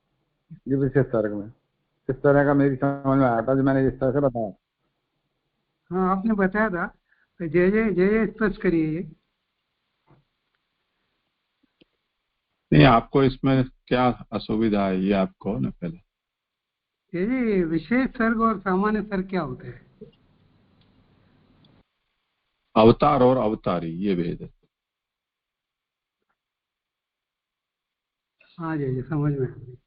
ये विशेष सर्ग में। इस तरह का मेरी समझ में आया था जो मैंने इस तरह से बताया। हाँ, आपने बताया था। जय जय स्पष्ट करिए। नहीं, आपको इसमें क्या असुविधा है ये आप कहो ना पहले। ये विशेष सर्ग और सामान्य सर्ग क्या होता है? अवतार और अवतारी ये भेद है। हाँ जी, समझ में।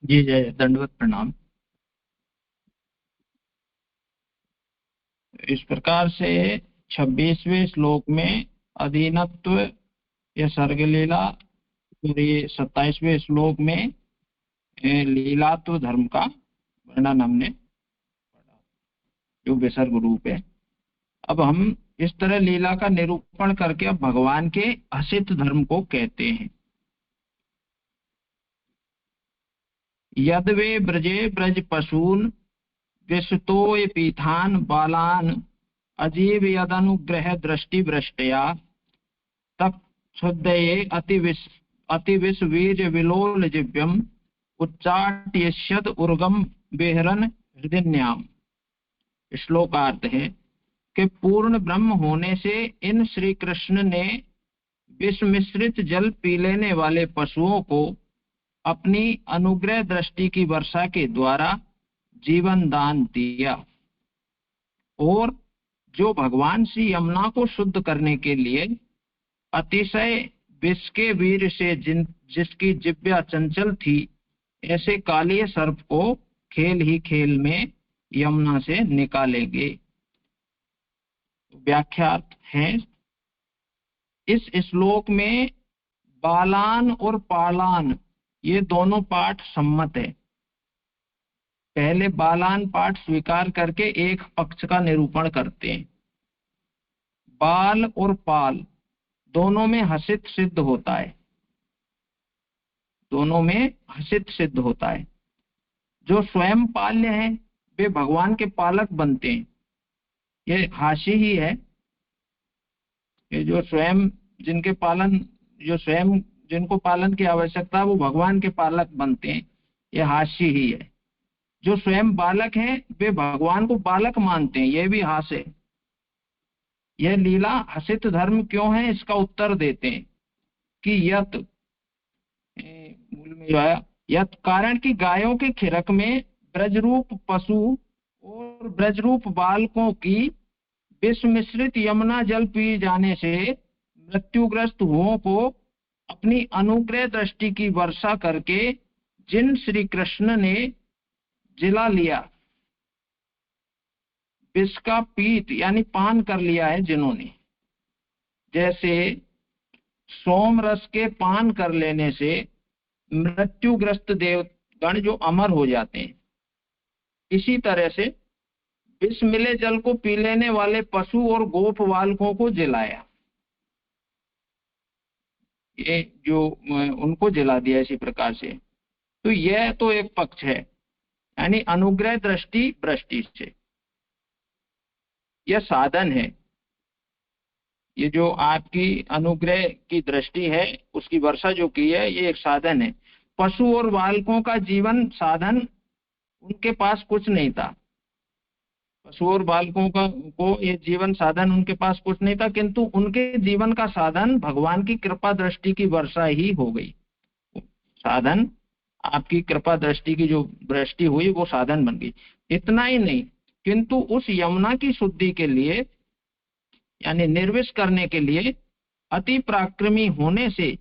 जी जय, दंडवत प्रणाम। इस प्रकार से 26वें श्लोक में अधीनत्व या सर्ग लीला और ये 27वें श्लोक में लीलात्व धर्म का वर्णन हमने जो विसर्ग रूप है। अब हम इस तरह लीला का निरूपण करके अब भगवान के हसित धर्म को कहते हैं। यद्वे ब्रजे ब्रज पशून विशतोय पीठान बालान अजीव यदनुग्रह दृष्टि भ्रष्टया तक शुद्धये अतिविश वीर्य विलोल जिव्यम उच्चाट्यश्यद उर्गम बेहरन हृदयन्याम। श्लोकार्थ है कि पूर्ण ब्रह्म होने से इन श्री कृष्ण ने विष मिश्रित जल पी लेने वाले पशुओं को अपनी अनुग्रह दृष्टि की वर्षा के द्वारा जीवन दान दिया, और जो भगवान श्री यमुना को शुद्ध करने के लिए अतिशय विष के वीर से जिसकी जिह्वा चंचल थी, ऐसे कालिय सर्प को खेल ही खेल में यमुना से निकालेंगे। व्याख्यात है, इस श्लोक में बालान और पालान ये दोनों पाठ सम्मत है। पहले बालान पाठ स्वीकार करके एक पक्ष का निरूपण करते हैं। बाल और पाल दोनों में हसित सिद्ध होता है, दोनों में हसित सिद्ध होता है। जो स्वयं पाल्य है वे भगवान के पालक बनते हैं, ये हाशी ही है। ये जो स्वयं जिनके पालन, जो स्वयं जिनको पालन की आवश्यकता है वो भगवान के पालक बनते हैं, ये हास्य ही है। जो स्वयं बालक हैं वे भगवान को बालक मानते हैं, यह भी हास्य है। यह लीला हसित धर्म क्यों है, इसका उत्तर देते हैं कि यत मूल में जो है यत कारण की गायों के खिरक में ब्रजरूप पशु और ब्रजरूप बालकों की विष मिश्रित यमुना जल पी जाने से मृत्युग्रस्त हुओं को अपनी अनुग्रह दृष्टि की वर्षा करके जिन श्री कृष्ण ने जिला लिया, विष का पीत यानी पान कर लिया है जिन्होंने, जैसे सोम रस के पान कर लेने से मृत्युग्रस्त देवगण जो अमर हो जाते हैं, इसी तरह से विष मिले जल को पी लेने वाले पशु और गोप बालकों को जिलाया, ये जो उनको जिला दिया इसी प्रकार से। तो यह तो एक पक्ष है, यानी अनुग्रह दृष्टि भ्रष्टि से यह साधन है। ये जो आपकी अनुग्रह की दृष्टि है उसकी वर्षा जो की है, ये एक साधन है। पशु और बालकों का जीवन साधन उनके पास कुछ नहीं था, पशु और बालकों को ये जीवन साधन उनके पास कुछ नहीं था, किंतु उनके जीवन का साधन भगवान की कृपा दृष्टि की वर्षा ही हो गई। साधन आपकी कृपा दृष्टि की जो दृष्टि हुई वो साधन बन गई। इतना ही नहीं, किंतु उस यमुना की शुद्धि के लिए यानी निर्विष करने के लिए अति पराक्रमी होने से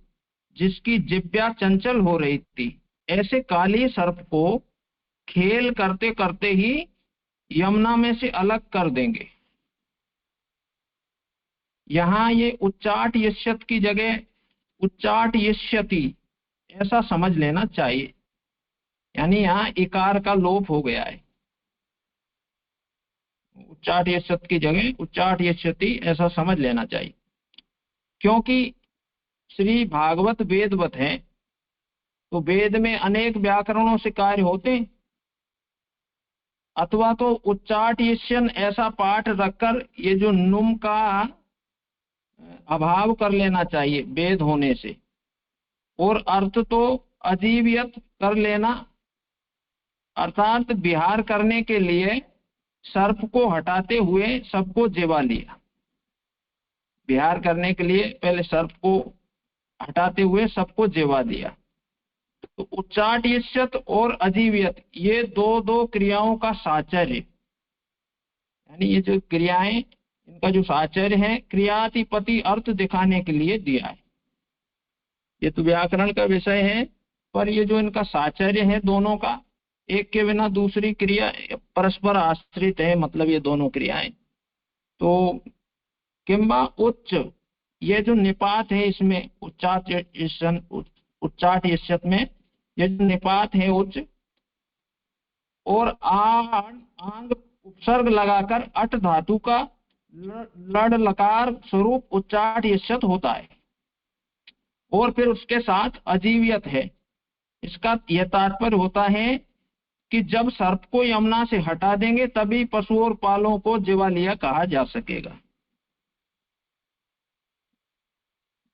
जिसकी जिह्वा चंचल हो रही थी, ऐसे काली सर्प को खेल करते करते ही यमुना में से अलग कर देंगे। यहाँ ये उच्चाट यश्यत की जगह उच्चाट यश्यति ऐसा समझ लेना चाहिए, यानी यहाँ इकार का लोप हो गया है। उच्चाट यश्यत की जगह उच्चाट यश्यति ऐसा समझ लेना चाहिए, क्योंकि श्री भागवत वेदवत है, तो वेद में अनेक व्याकरणों से कार्य होते हैं, अथवा तो उच्चाट यश्यन ऐसा पाठ रखकर ये जो नुम का अभाव कर लेना चाहिए वेद होने से, और अर्थ तो अजीवियत कर लेना, अर्थात विहार करने के लिए सर्प को हटाते हुए सबको जिवा लिया। विहार करने के लिए पहले सर्प को हटाते हुए सबको जिवा दिया। तो उच्चाट यश्यत और अजीवियत ये दो क्रियाओं का साचर्य, यानी ये जो क्रियाएं इनका जो साचर्य है क्रियातिपति अर्थ दिखाने के लिए दिया है। ये तो व्याकरण का विषय है, पर ये जो इनका साचर्य है दोनों का, एक के बिना दूसरी क्रिया परस्पर आश्रित है, मतलब ये दोनों क्रियाएं। तो किंबा उच्च ये जो निपात है इसमें उच्चाट यश्यत में ये जो निपात है उच्च, और आंग उपसर्ग लगाकर अट धातु का लड़ लकार स्वरूप उच्चाट यश्यत होता है और फिर उसके साथ अजीवियत है। इसका यह तात्पर्य होता है कि जब सर्प को यमुना से हटा देंगे तभी पशु और पालों को जीवालिया कहा जा सकेगा।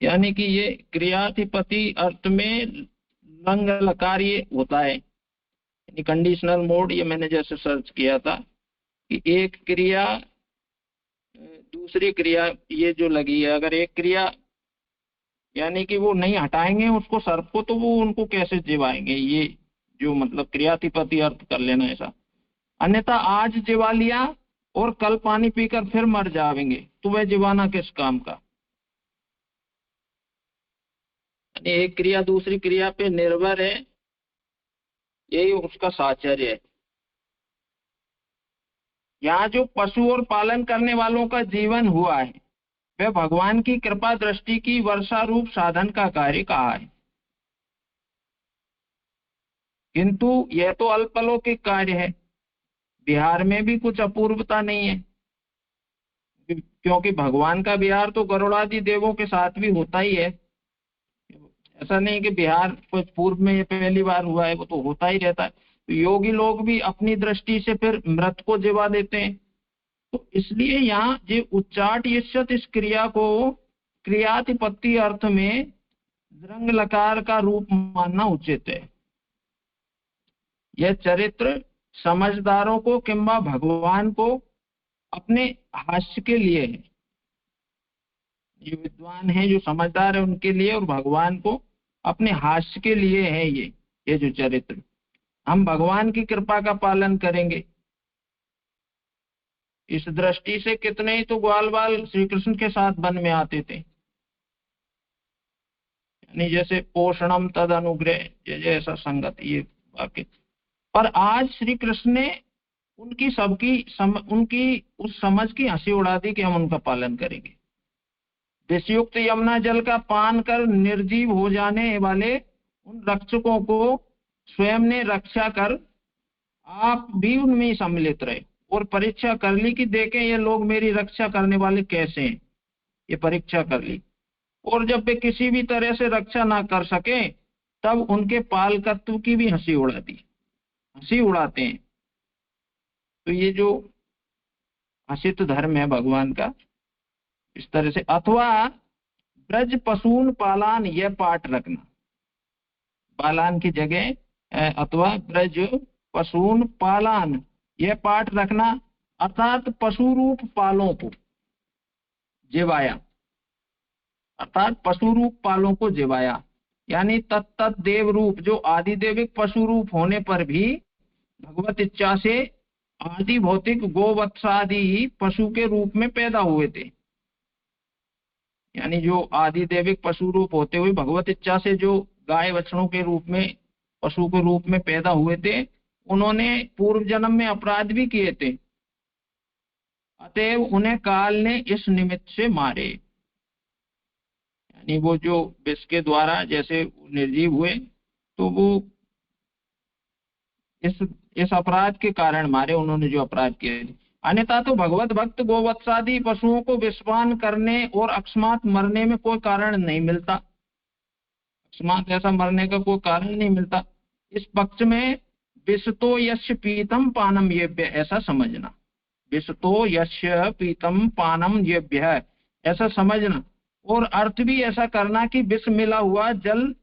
यानी कि ये क्रियाधिपति अर्थ में लंग लकार ये होता है, यानी कंडीशनल मोड। ये मैंने जैसे सर्च किया था कि एक क्रिया दूसरी क्रिया ये जो लगी है, अगर एक क्रिया यानी कि वो नहीं हटाएंगे उसको सर्प को, तो वो उनको कैसे जीवाएंगे, ये जो मतलब क्रियाधिपति अर्थ कर लेना ऐसा। अन्यथा आज जीवा लिया और कल पानी पीकर फिर मर जाएंगे तो वह जीवाना किस काम का। एक क्रिया दूसरी क्रिया पे निर्भर है, यही उसका साहचर्य है। यहाँ जो पशु और पालन करने वालों का जीवन हुआ है वह भगवान की कृपा दृष्टि की वर्षा रूप साधन का कार्य कहा है, किंतु यह तो अल्पलौकिक कार्य है। बिहार में भी कुछ अपूर्वता नहीं है, क्योंकि भगवान का विहार तो गरुड़ादि देवों के साथ भी होता ही है। ऐसा नहीं कि बिहार कुछ पूर्व में ये पहली बार हुआ है, वो तो होता ही रहता है। तो योगी लोग भी अपनी दृष्टि से फिर मृत को जीवा देते हैं। तो इसलिए यहाँ जो उच्चाट यश्यत इस क्रिया को क्रियातिपत्ति अर्थ में द्रंग लकार का रूप मानना उचित है। यह चरित्र समझदारों को किंबा भगवान को अपने हास्य के लिए है। ये विद्वान है जो समझदार है उनके लिए, और भगवान को अपने हास्य के लिए है। ये जो चरित्र हम भगवान की कृपा का पालन करेंगे। इस दृष्टि से कितने ही तो ग्वाल बाल श्री कृष्ण के साथ वन में आते थे, यानी जैसे पोषणम तद अनुग्रह जैसा संगत ये वाक्य। पर आज श्री कृष्ण ने उनकी उनकी उस समझ की हंसी उड़ा दी कि हम उनका पालन करेंगे। विषयुक्त यमुना जल का पान कर निर्जीव हो जाने वाले उन रक्षकों को स्वयं ने रक्षा कर आप भी उनमें सम्मिलित रहे और परीक्षा कर ली कि देखें ये लोग मेरी रक्षा करने वाले कैसे हैं। ये परीक्षा कर ली, और जब वे किसी भी तरह से रक्षा ना कर सके तब उनके पालकत्व की भी हंसी उड़ा दी। हंसी उड़ाते हैं। तो ये जो हसित धर्म है भगवान का, इस तरह से। अथवा ब्रज पशून पालान, यह पाठ रखना, पालान की जगह अथवा ब्रज पशून पालान यह पाठ रखना, अर्थात पशु रूप पालों को जीवाया, अर्थात पशु रूप पालों को जीवाया। यानी तत्त देव रूप जो आदिदेविक पशु रूप होने पर भी भगवत इच्छा से आदि भौतिक गोवत्सादि पशु के रूप में पैदा हुए थे। यानी जो आदि देविक पशु रूप होते हुए भगवत इच्छा से जो गाय बछड़ों के रूप में पशु के रूप में पैदा हुए थे, उन्होंने पूर्व जन्म में अपराध भी किए थे, अतएव उन्हें काल ने इस निमित्त से मारे। यानी वो जो विष के द्वारा जैसे निर्जीव हुए तो वो इस अपराध के कारण मारे, उन्होंने जो अपराध किए। अन्यथा तो भगवत भक्त गोवत्सादि पशुओं को विषपान करने और अकस्मात मरने में कोई कारण नहीं मिलता। अकस्मात ऐसा मरने का कोई कारण नहीं मिलता। इस पक्ष में विषतो यस्य पीतम पानम येभ्य, ऐसा समझना। विषतो यस्य पीतम पानम येभ्य, ऐसा समझना। और अर्थ भी ऐसा करना कि विष मिला हुआ जल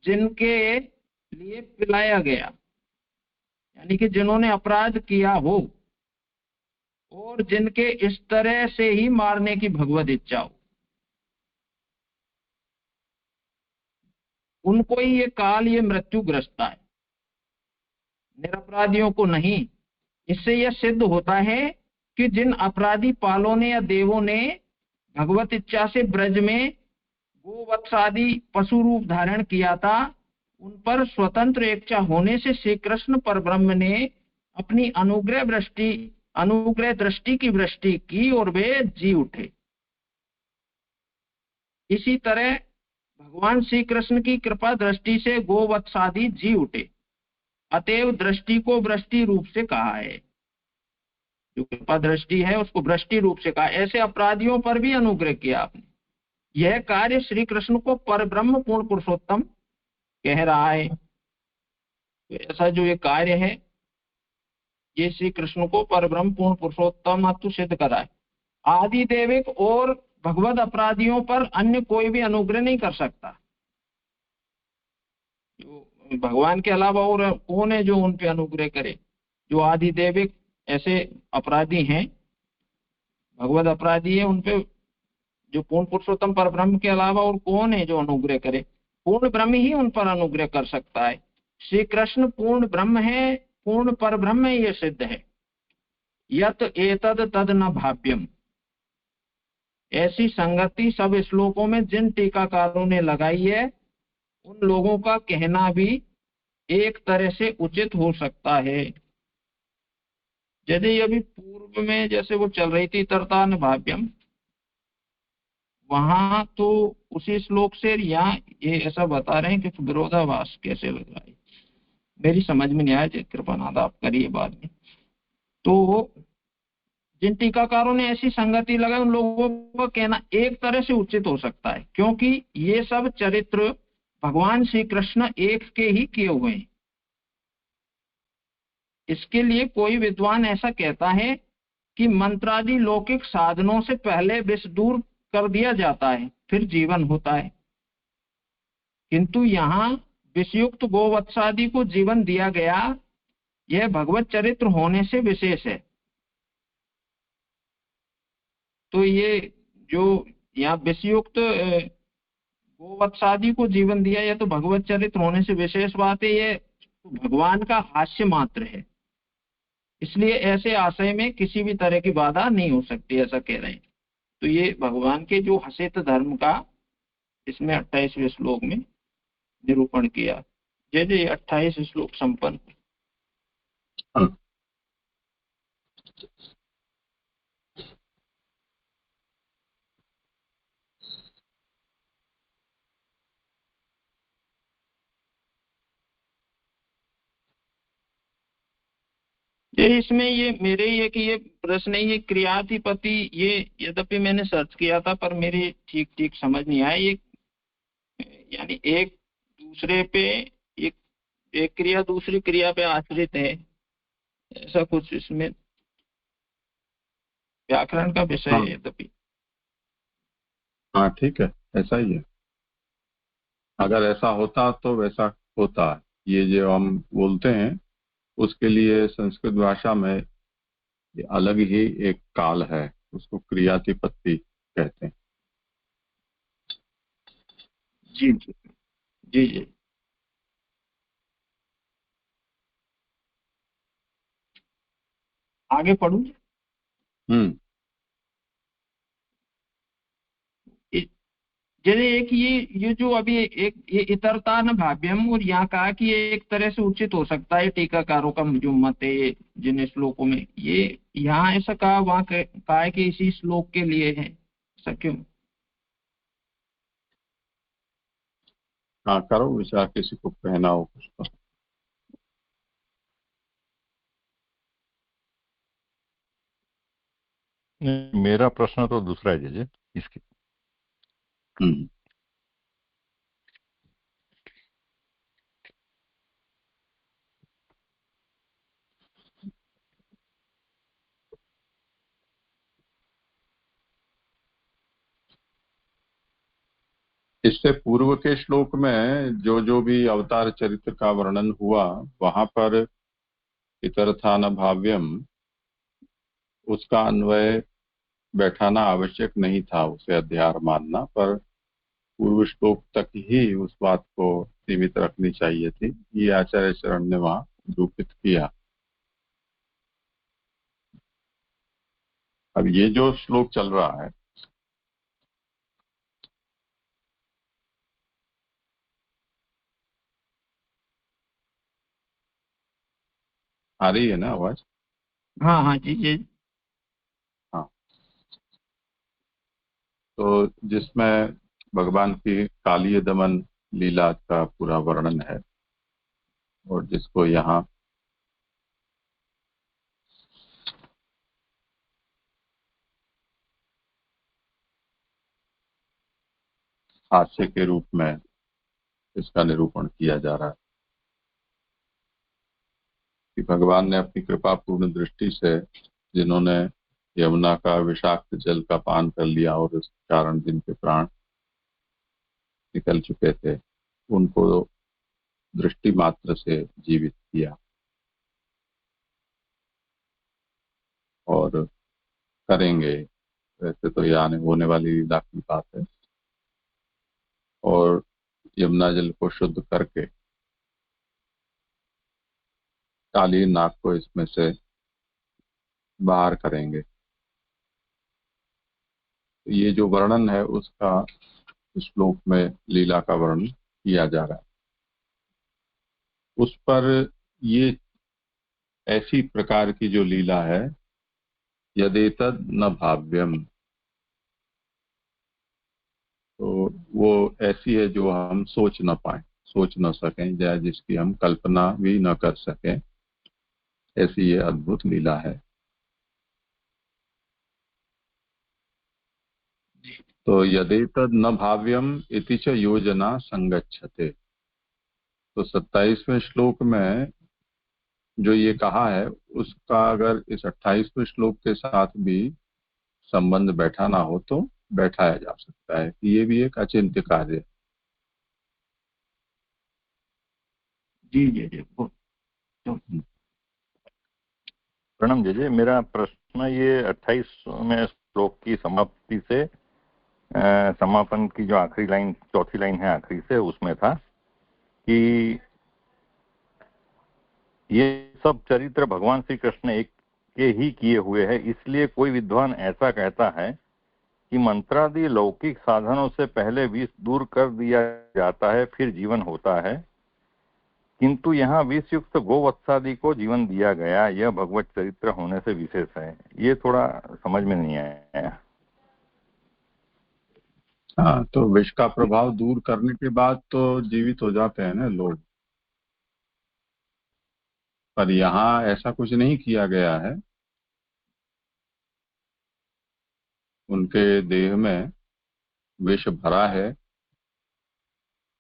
जिनके लिए पिलाया गया, यानी कि जिन्होंने अपराध किया हो और जिनके इस तरह से ही मारने की भगवत इच्छा हो, उनको ही ये काल ये मृत्यु ग्रस्ता है, निरपराधियों को नहीं। इससे यह सिद्ध होता है कि जिन अपराधी पालों ने या देवों ने भगवत इच्छा से ब्रज में गोवत्सादि पशु रूप धारण किया था, उन पर स्वतंत्र इच्छा होने से श्री कृष्ण परब्रह्म ने अपनी अनुग्रह दृष्टि की वृष्टि की और वे जी उठे। इसी तरह भगवान श्री कृष्ण की कृपा दृष्टि से गोवत्सादि जी उठे, अतएव दृष्टि को वृष्टि रूप से कहा है। जो कृपा दृष्टि है उसको वृष्टि रूप से कहा। ऐसे अपराधियों पर भी अनुग्रह किया आपने। यह कार्य श्री कृष्ण को परब्रह्म पूर्ण पुरुषोत्तम कह रहा है। तो ऐसा जो ये कार्य है ये श्री कृष्ण को परब्रह्म पूर्ण पुरुषोत्तम तो सिद्ध करा है। आदि देविक और भगवत अपराधियों पर अन्य कोई भी अनुग्रह नहीं कर सकता। जो भगवान के अलावा और कौन है जो उन पे अनुग्रह करे? जो आदि देविक ऐसे अपराधी हैं, भगवत अपराधी है, उनपे जो पूर्ण पुरुषोत्तम पर ब्रह्म के अलावा और कौन है जो अनुग्रह करे? पूर्ण ब्रह्म ही उन पर अनुग्रह कर सकता है। श्री कृष्ण पूर्ण ब्रह्म है, पूर्ण पर ब्रह्म है, ये सिद्ध है। यत एतद तद न भाव्यम। ऐसी संगति सब श्लोकों में जिन टीकाकारों ने लगाई है उन लोगों का कहना भी एक तरह से उचित हो सकता है। यदि अभी पूर्व में जैसे वो चल रही थी तरता न भाव्यम, वहां तो उसी श्लोक से यहाँ ये ऐसा बता रहे हैं कि विरोधाभास कैसे लग रहा है, मेरी समझ में नहीं आया। कृपानाथ आप करिए बाद में। तो जिन टीकाकारों ने ऐसी संगति लगाई उन लोगों का कहना एक तरह से उचित हो सकता है, क्योंकि ये सब चरित्र भगवान श्री कृष्ण एक के ही किए हुए हैं। इसके लिए कोई विद्वान ऐसा कहता है कि मंत्रादि लौकिक साधनों से पहले विष दूर कर दिया जाता है, फिर जीवन होता है। किंतु यहाँ विषयुक्त गोवत्सादि को जीवन दिया गया, यह भगवत चरित्र होने से विशेष है। तो ये जो यहाँ विषयुक्त गोवत्सादि को जीवन दिया, यह तो भगवत चरित्र होने से विशेष बात है, ये भगवान का हास्य मात्र है। इसलिए ऐसे आशय में किसी भी तरह की बाधा नहीं हो सकती, ऐसा कह रहे हैं। तो ये भगवान के जो हसित धर्म का इसमें 28वें श्लोक में निरूपण किया। जय जय 28 श्लोक संपन्न। ये इसमें ये मेरे ये कि ये प्रश्न है, ये क्रियाधिपति, ये यद्यपि मैंने सर्च किया था पर मेरे ठीक ठीक समझ नहीं आया। ये यानी एक दूसरे पे एक क्रिया दूसरी क्रिया पे आश्रित है, ऐसा कुछ इसमें व्याकरण का विषय है यद्यपि। हाँ ठीक है, ऐसा ही है। अगर ऐसा होता तो वैसा होता। ये जो हम बोलते हैं उसके लिए संस्कृत भाषा में अलग ही एक काल है, उसको क्रियातिपत्ति कहते हैं। जी जी जी जी। आगे पढ़ू। जैसे एक ये जो अभी एक ये इतरता न भाव्यम, और यहाँ कहा कि ये एक तरह से उचित हो सकता है, टीकाकारों का जो मत है जिन श्लोकों में, ये यहाँ ऐसा कहा, वहां कहा है कि इसी श्लोक के लिए है, ऐसा क्यों? हाँ करो विचार, किसी को कहना हो कुछ तो। मेरा प्रश्न तो दूसरा है जी इसके। इससे पूर्व के श्लोक में जो जो भी अवतार चरित्र का वर्णन हुआ वहां पर इतरथा न भाव्यम, उसका अन्वय बैठाना आवश्यक नहीं था, उसे अध्यार मानना, पर पूर्व श्लोक तक ही उस बात को सीमित रखनी चाहिए थी। ये आचार्य चरण ने वहां निरूपित किया। अब ये जो श्लोक चल रहा है, आ रही है ना आवाज? हाँ हाँ जी जी। हाँ, तो जिसमें भगवान की कालीय दमन लीला का पूरा वर्णन है, और जिसको यहाँ हास्य के रूप में इसका निरूपण किया जा रहा है कि भगवान ने अपनी कृपा पूर्ण दृष्टि से जिन्होंने यमुना का विषाक्त जल का पान कर लिया और इस कारण जिनके प्राण निकल चुके थे, उनको दृष्टि मात्र से जीवित किया और करेंगे। वैसे तो ये आने होने वाली लीला की बात है। और यमुना जल को शुद्ध करके काली नाग को इसमें से बाहर करेंगे। ये जो वर्णन है उसका श्लोक में लीला का वर्णन किया जा रहा है। उस पर ये ऐसी प्रकार की जो लीला है, यदेतद न भाव्यम, तो वो ऐसी है जो हम सोच न पाए, सोच न सकें, या जिसकी हम कल्पना भी न कर सकें, ऐसी ये अद्भुत लीला है। तो यदेतद न भाव्यम इति च योजना संगच्छते। तो 27वें श्लोक में जो ये कहा है उसका अगर इस 28वें श्लोक के साथ भी संबंध बैठा ना हो तो बैठाया जा सकता है कि ये भी एक अचिंत्य कार्य है। जी जी जी। प्रणम जी, मेरा प्रश्न ये 28वें श्लोक की समाप्ति से समापन की जो आखिरी लाइन, चौथी लाइन है आखिरी से, उसमें था कि ये सब चरित्र भगवान श्री कृष्ण एक के ही किए हुए हैं, इसलिए कोई विद्वान ऐसा कहता है कि मंत्रादि लौकिक साधनों से पहले विष दूर कर दिया जाता है, फिर जीवन होता है, किंतु यहाँ विष युक्त गोवत्सादि को जीवन दिया गया, यह भगवत चरित्र होने से विशेष है। ये थोड़ा समझ में नहीं आया। हाँ, तो विष का प्रभाव दूर करने के बाद तो जीवित हो जाते हैं ना लोग, पर यहाँ ऐसा कुछ नहीं किया गया है। उनके देह में विष भरा है,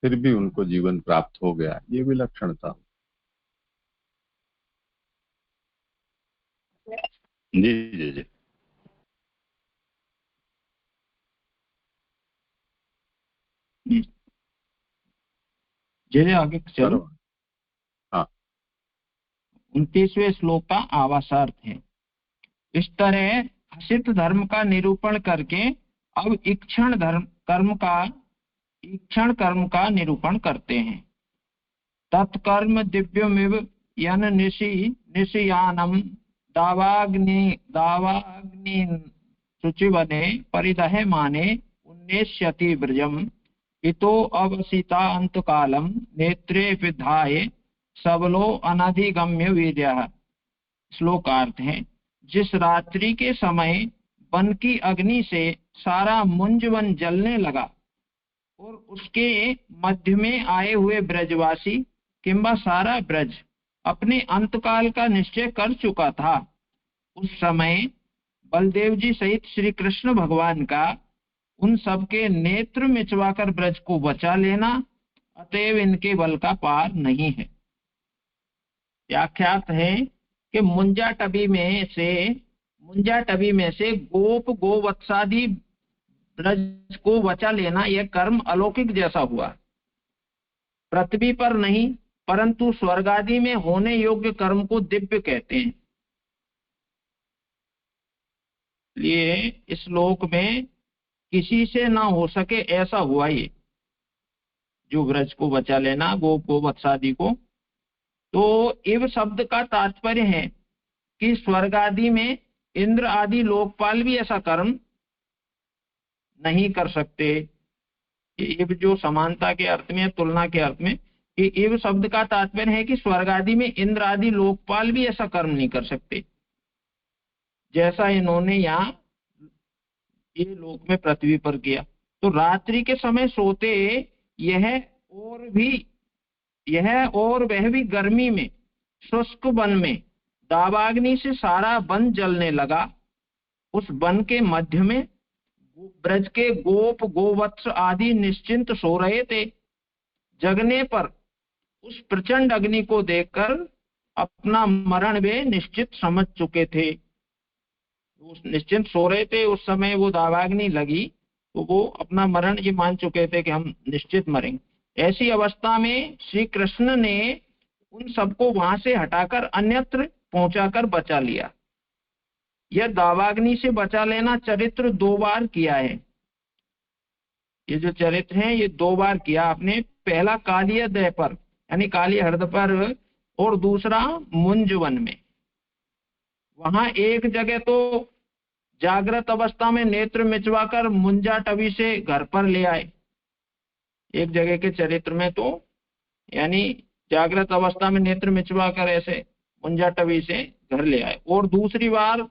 फिर भी उनको जीवन प्राप्त हो गया, ये विलक्षणता। जी जी जी। जैसे आगे चलो। हाँ, 29वें श्लोक का आवासार्थ है। इस तरह हसित धर्म का निरूपण करके अब ईक्षण कर्म का निरूपण करते हैं। तत्कर्म दिव्यमिव यन निशियानम दावाग्नि शुचिवने परिदहे माने उन्नेष्यति ब्रजम इतो अवसिता अंतकालम नेत्रे विधाये सबलो अनधिगम्य वीर्यः। श्लोकार्थ है, जिस रात्रि के समय वन की अग्नि से सारा मुंजवन जलने लगा और उसके मध्य में आए हुए ब्रजवासी किंबा सारा ब्रज अपने अंतकाल का निश्चय कर चुका था, उस समय बलदेव जी सहित श्री कृष्ण भगवान का उन सबके नेत्र मिचवाकर ब्रज को बचा लेना अतएव इनके बल का पार नहीं है। व्याख्यात है कि मुंजा टबी में से गोवत्सादि ब्रज को बचा लेना यह कर्म अलौकिक जैसा हुआ। पृथ्वी पर नहीं परंतु स्वर्ग आदि में होने योग्य कर्म को दिव्य कहते हैं। इसलिए इस श्लोक में किसी से ना हो सके ऐसा हुआ ये, जो ब्रज को बचा लेना गोवत्सादि को। तो इव शब्द का तात्पर्य है कि स्वर्ग आदि में इंद्र आदि लोकपाल भी ऐसा कर्म नहीं कर सकते। इव जो समानता के अर्थ में, तुलना के अर्थ में, कि इव शब्द का तात्पर्य है कि स्वर्ग आदि में इंद्र आदि लोकपाल भी ऐसा कर्म नहीं कर सकते जैसा इन्होंने यहाँ ये लोक में पृथ्वी पर किया। तो रात्रि के समय सोते यह और वह भी गर्मी में शुष्क वन में दावाग्नि से सारा वन जलने लगा। उस वन के मध्य में ब्रज के गोप गोवत्स आदि निश्चिंत सो रहे थे। जगने पर उस प्रचंड अग्नि को देखकर अपना मरण वे निश्चित समझ चुके थे। उस निश्चिंत सो रहे थे, उस समय वो दावाग्नि लगी तो वो अपना मरण ये मान चुके थे कि हम निश्चित मरेंगे। ऐसी अवस्था में श्री कृष्ण ने उन सबको वहां से हटाकर अन्यत्र पहुंचाकर बचा लिया। यह दावाग्नि से बचा लेना चरित्र 2 बार किया है। ये जो चरित्र है ये 2 बार किया आपने। पहला कालिय दह पर यानी काली हृद पर, और दूसरा मुंजवन में। वहां एक जगह तो जागृत अवस्था में नेत्र मिचवाकर मुंजा टवी से घर पर ले आए। एक जगह के चरित्र में तो यानी जागृत अवस्था में नेत्र मिचवाकर ऐसे मुंजा टवी से घर ले आए, और दूसरी बार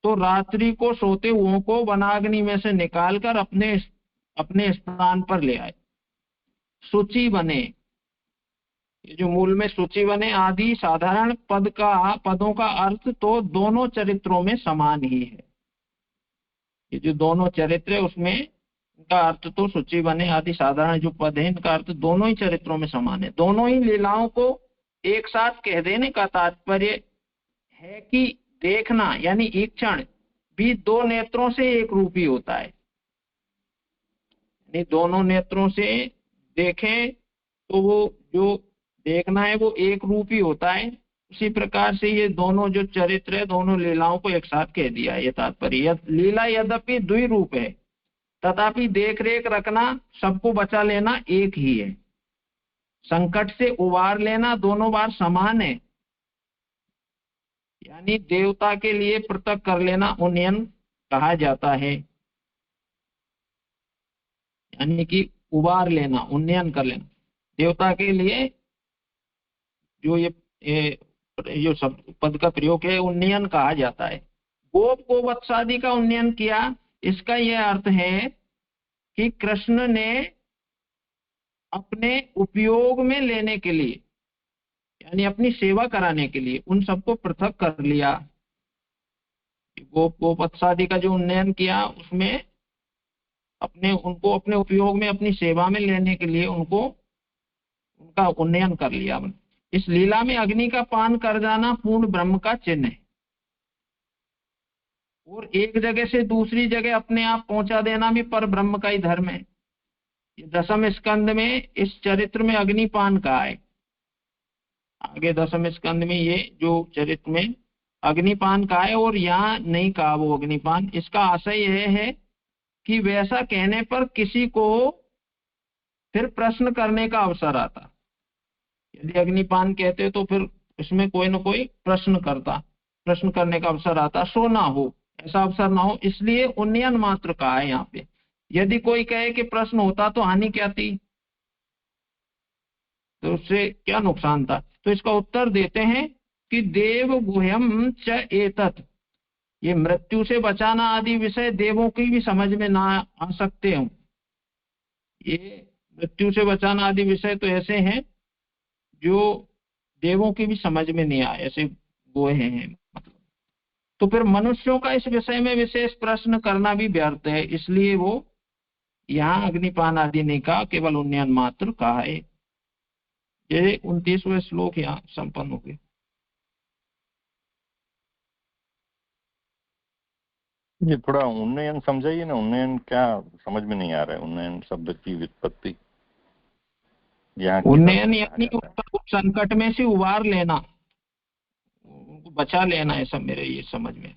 तो रात्रि को सोते हुओं को वनाग्नि में से निकालकर अपने स्थान पर ले आए। सूची बने, ये जो मूल में सूची बने आदि साधारण पदों का अर्थ तो दोनों चरित्रों में समान ही है। ये जो दोनों चरित्र है उसमें इनका अर्थ तो सूची बने आदि साधारण जो पद है इनका अर्थ दोनों ही चरित्रों में समान है। दोनों ही लीलाओं को एक साथ कह देने का तात्पर्य है कि देखना यानी ईक्षण भी 2 नेत्रों से एक रूपी होता है। यानी दोनों नेत्रों से देखें तो वो जो देखना है वो एक रूपी होता है। उसी प्रकार से ये दोनों जो चरित्र है दोनों लीलाओं को एक साथ कह दिया है। ये तात्पर्य लीला यद्यपि द्विरूप है तथापि देख रेख रखना सबको बचा लेना एक ही है। संकट से उबार लेना दोनों बार समान है। यानी देवता के लिए पृथक कर लेना उन्नयन कहा जाता है। यानी कि उबार लेना, उन्नयन कर लेना। देवता के लिए जो ये जो सब पद का प्रयोग है उन्नयन कहा जाता है। गोप गोवत्सादि का उन्नयन किया, इसका यह अर्थ है कि कृष्ण ने अपने उपयोग में लेने के लिए यानी अपनी सेवा कराने के लिए उन सबको पृथक कर लिया। गोप गोवत्सादि का जो उन्नयन किया उसमें उनको अपने उपयोग में अपनी सेवा में लेने के लिए उनका उन्नयन कर लिया। इस लीला में अग्नि का पान कर जाना पूर्ण ब्रह्म का चिन्ह है, और एक जगह से दूसरी जगह अपने आप पहुंचा देना भी पर ब्रह्म का ही धर्म है। 10वें स्कंद में इस चरित्र में अग्निपान कहा है। आगे 10वें स्कंद में ये जो चरित्र में अग्निपान कहा है और यहाँ नहीं कहा वो अग्निपान। इसका आशय यह है कि वैसा कहने पर किसी को फिर प्रश्न करने का अवसर आता। यदि अग्निपान कहते तो फिर इसमें कोई ना कोई प्रश्न करने का अवसर आता, सो ना हो, ऐसा अवसर ना हो, इसलिए उन्नयन मात्र कहा है यहाँ पे। यदि कोई कहे कि प्रश्न होता तो हानि क्या थी, तो उससे क्या नुकसान था, तो इसका उत्तर देते हैं कि देव गुह्यम च एतत्, ये मृत्यु से बचाना आदि विषय देवों की भी समझ में ना आ सकते हो। ये मृत्यु से बचाना आदि विषय तो ऐसे हैं जो देवों की भी समझ में नहीं आए, ऐसे गोहे हैं मतलब। तो फिर मनुष्यों का इस विषय में विशेष प्रश्न करना भी व्यर्थ है, इसलिए वो यहाँ अग्निपान आदि नहीं कहा, केवल उन्नयन मात्र कहा है। ये 29वां श्लोक यहाँ संपन्न हो गया। ये थोड़ा उन्नयन समझाइए ना, उन्नयन क्या समझ में नहीं आ रहा है। उन्नयन शब्द की व्युत्पत्ति उन्नयन यानी उस संकट में से उबार लेना, उनको बचा लेना, ऐसा मेरे ये समझ में।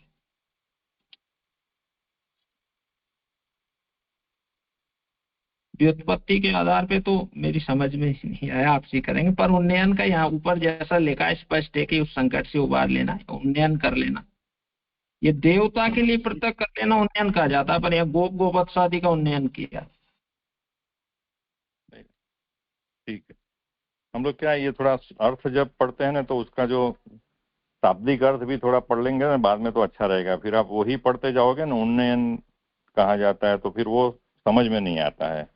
व्युत्पत्ति के आधार पे तो मेरी समझ में नहीं आया, आपसे करेंगे। पर उन्नयन का यहाँ ऊपर जैसा लिखा है स्पष्ट है कि उस संकट से उबार लेना है, उन्नयन कर लेना। ये देवता के लिए पृथक कर लेना उन्नयन कहा जाता है, पर यह गोप गोवत्सादि का उन्नयन किया। ठीक है, हम लोग क्या ये थोड़ा अर्थ जब पढ़ते हैं ना तो उसका जो शाब्दिक अर्थ भी थोड़ा पढ़ लेंगे ना बाद में तो अच्छा रहेगा। फिर आप वही पढ़ते जाओगे ना, उन्नयन कहा जाता है, तो फिर वो समझ में नहीं आता है।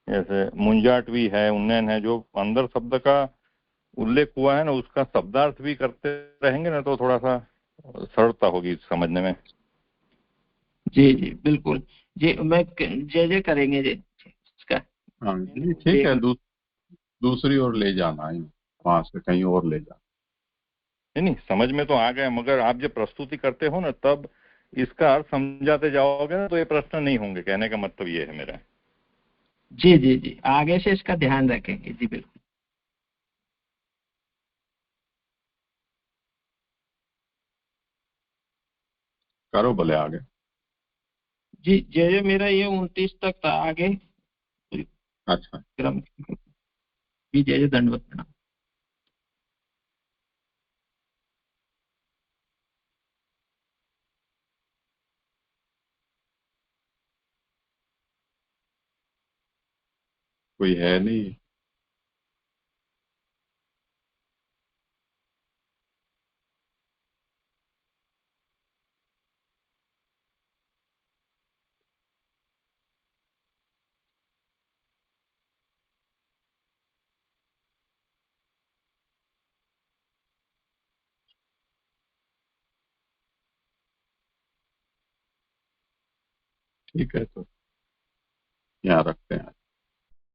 जैसे मुंजाट भी है, उन्नयन है, जो अंदर शब्द का उल्लेख हुआ है ना उसका शब्दार्थ भी करते रहेंगे ना तो थोड़ा सा सरलता होगी समझने में। जी जी बिल्कुल। जी मैं जय जय करेंगे जी इसका। हाँ जी, ठीक है। दूसरी ओर ले जाना है, वहां से कहीं और ले जाना। नहीं नहीं, समझ में तो आ गया, मगर आप जब प्रस्तुति करते हो ना तब इसका अर्थ समझाते जाओगे ना तो ये प्रश्न नहीं होंगे, कहने का मतलब ये है मेरा। जी जी जी, आगे से इसका ध्यान रखेंगे जी, बिल्कुल। करो भले आगे। जी जय जय मेरा ये 29 तक था, आगे अच्छा, क्रम जी जय जय, दंडवत प्रणाम। कोई है नहीं। ठीक है, तो यहाँ रखते हैं।